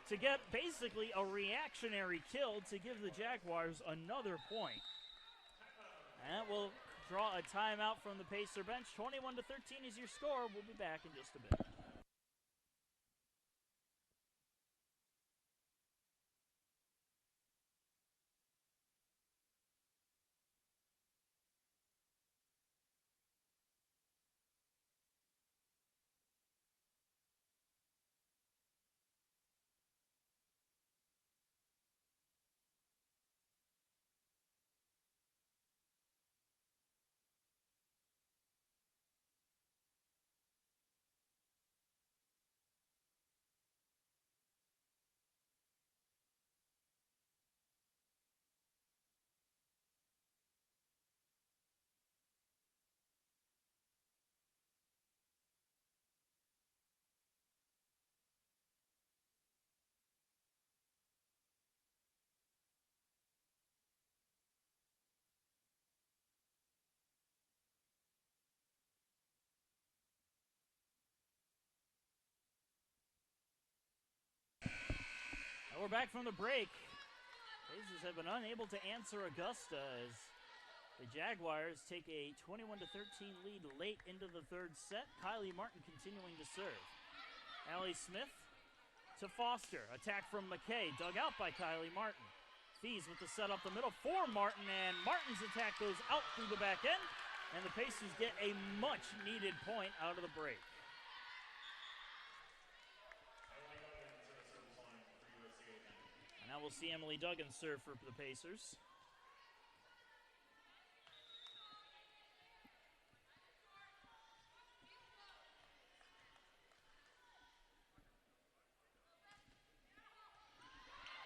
to get basically a reactionary kill to give the Jaguars another point. And that will draw a timeout from the Pacer bench. 21-13 is your score. We'll be back in just a bit. we're back from the break. Pacers have been unable to answer Augusta as the Jaguars take a 21-13 lead late into the third set. Kylie Martin continuing to serve. Allie Smith to Foster. Attack from McKay, dug out by Kylie Martin. Fees with the set up the middle for Martin, and Martin's attack goes out through the back end, and the Pacers get a much-needed point out of the break. And now we'll see Emily Duggan serve for the Pacers.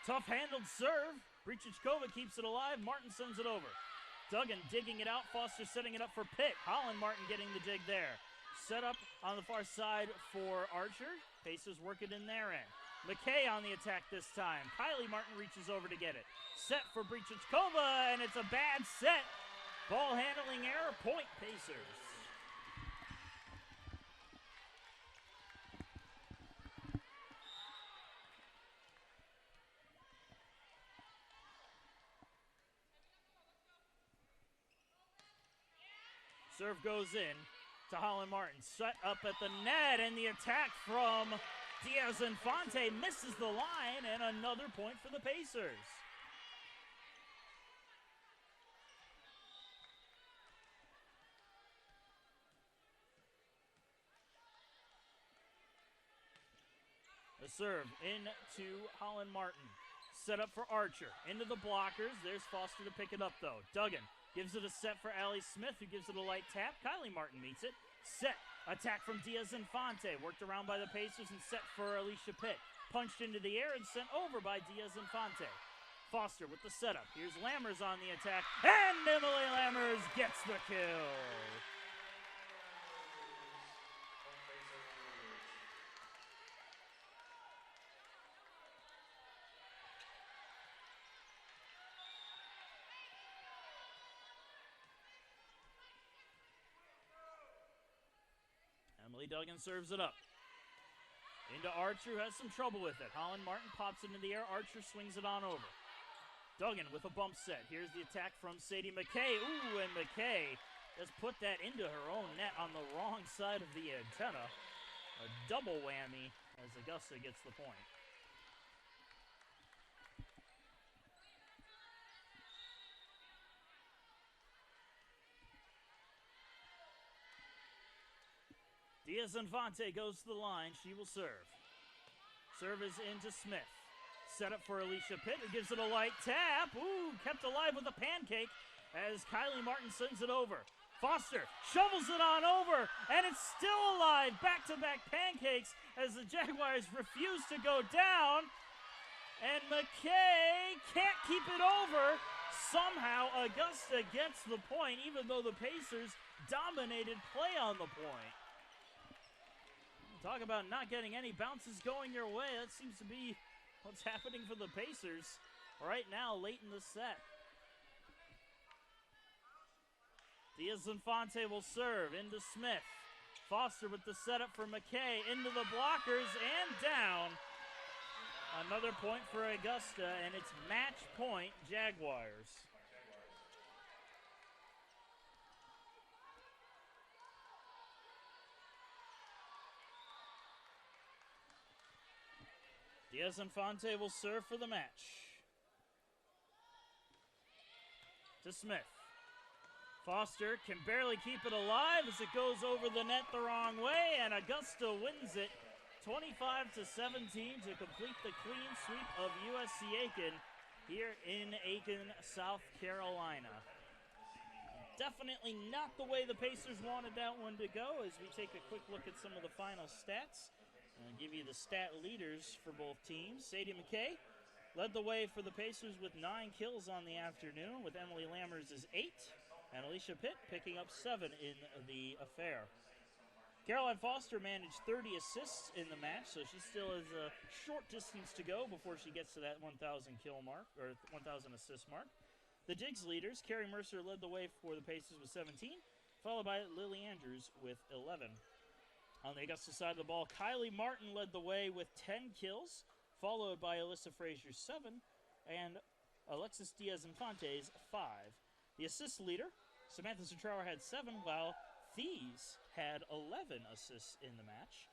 Tough-handled serve. Brichichkova keeps it alive. Martin sends it over. Duggan digging it out. Foster setting it up for Pitt. Holland Martin getting the dig there. Set up on the far side for Archer. Pacers work it in their end. McKay on the attack this time. Kylie Martin reaches over to get it. Set for Brichichkova, and it's a bad set. Ball handling error. Point Pacers. Serve goes in to Holland Martin. Set up at the net, and the attack from Diaz-Infante misses the line, and another point for the Pacers. The serve into Holland Martin. Set up for Archer. Into the blockers. There's Foster to pick it up, though. Duggan gives it a set for Allie Smith, who gives it a light tap. Kylie Martin meets it. Set. Attack from Diaz-Infante. Worked around by the Pacers and set for Alicia Pitt. Punched into the air and sent over by Diaz-Infante. Foster with the setup. Here's Lammers on the attack. And Emily Lammers gets the kill. Emily Duggan serves it up. Into Archer, who has some trouble with it. Holland Martin pops it into the air. Archer swings it on over. Duggan with a bump set. Here's the attack from Sadie McKay. Ooh, and McKay has put that into her own net on the wrong side of the antenna. A double whammy as Augusta gets the point. Diaz-Infante goes to the line. She will serve. Serve is into Smith. Set up for Alicia Pitt, who gives it a light tap. Ooh, kept alive with a pancake as Kylie Martin sends it over. Foster shovels it on over, and it's still alive. Back-to-back pancakes as the Jaguars refuse to go down. And McKay can't keep it over. Somehow, Augusta gets the point, even though the Pacers dominated play on the point. Talk about not getting any bounces going your way. That seems to be what's happening for the Pacers right now late in the set. Diaz-Infante will serve into Smith. Foster with the setup for McKay into the blockers and down. Another point for Augusta, and it's match point Jaguars. Diaz-Infante will serve for the match. To Smith. Foster can barely keep it alive as it goes over the net the wrong way, and Augusta wins it 25-17 to complete the clean sweep of USC Aiken here in Aiken, South Carolina. Definitely not the way the Pacers wanted that one to go as we take a quick look at some of the final stats. I'll give you the stat leaders for both teams. Sadie McKay led the way for the Pacers with 9 kills on the afternoon, with Emily Lammers' 8, and Alicia Pitt picking up 7 in the affair. Caroline Foster managed 30 assists in the match, so she still has a short distance to go before she gets to that 1,000 kill mark, or 1,000 assist mark. The Diggs leaders, Carrie Mercer led the way for the Pacers with 17, followed by Lily Andrews with 11. On the Augusta side of the ball, Kylie Martin led the way with 10 kills, followed by Alyssa Frazier's 7, and Alexis Diaz-Infante's 5. The assist leader, Samantha Centrauer, had 7, while Thies had 11 assists in the match.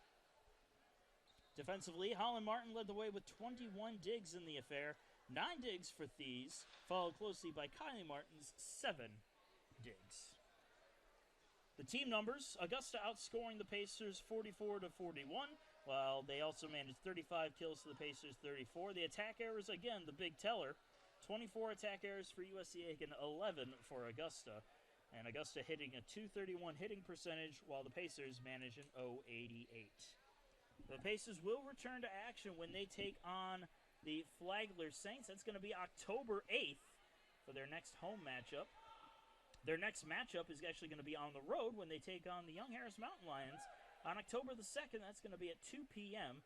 Defensively, Holland Martin led the way with 21 digs in the affair, 9 digs for Thies, followed closely by Kylie Martin's 7 digs. The team numbers, Augusta outscoring the Pacers 44-41, while they also managed 35 kills to the Pacers 34. The attack errors, again, the big teller, 24 attack errors for USC Aiken, 11 for Augusta. And Augusta hitting a .231 hitting percentage, while the Pacers manage an .088. The Pacers will return to action when they take on the Flagler Saints. That's going to be October 8th for their next home matchup. Their next matchup is actually going to be on the road when they take on the Young Harris Mountain Lions on October the 2nd. That's going to be at 2 p.m.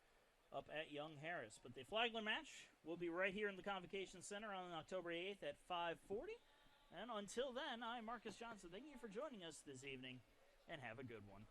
up at Young Harris. But the Flagler match will be right here in the Convocation Center on October 8th at 5:40. And until then, I'm Marcus Johnson. Thank you for joining us this evening, and have a good one.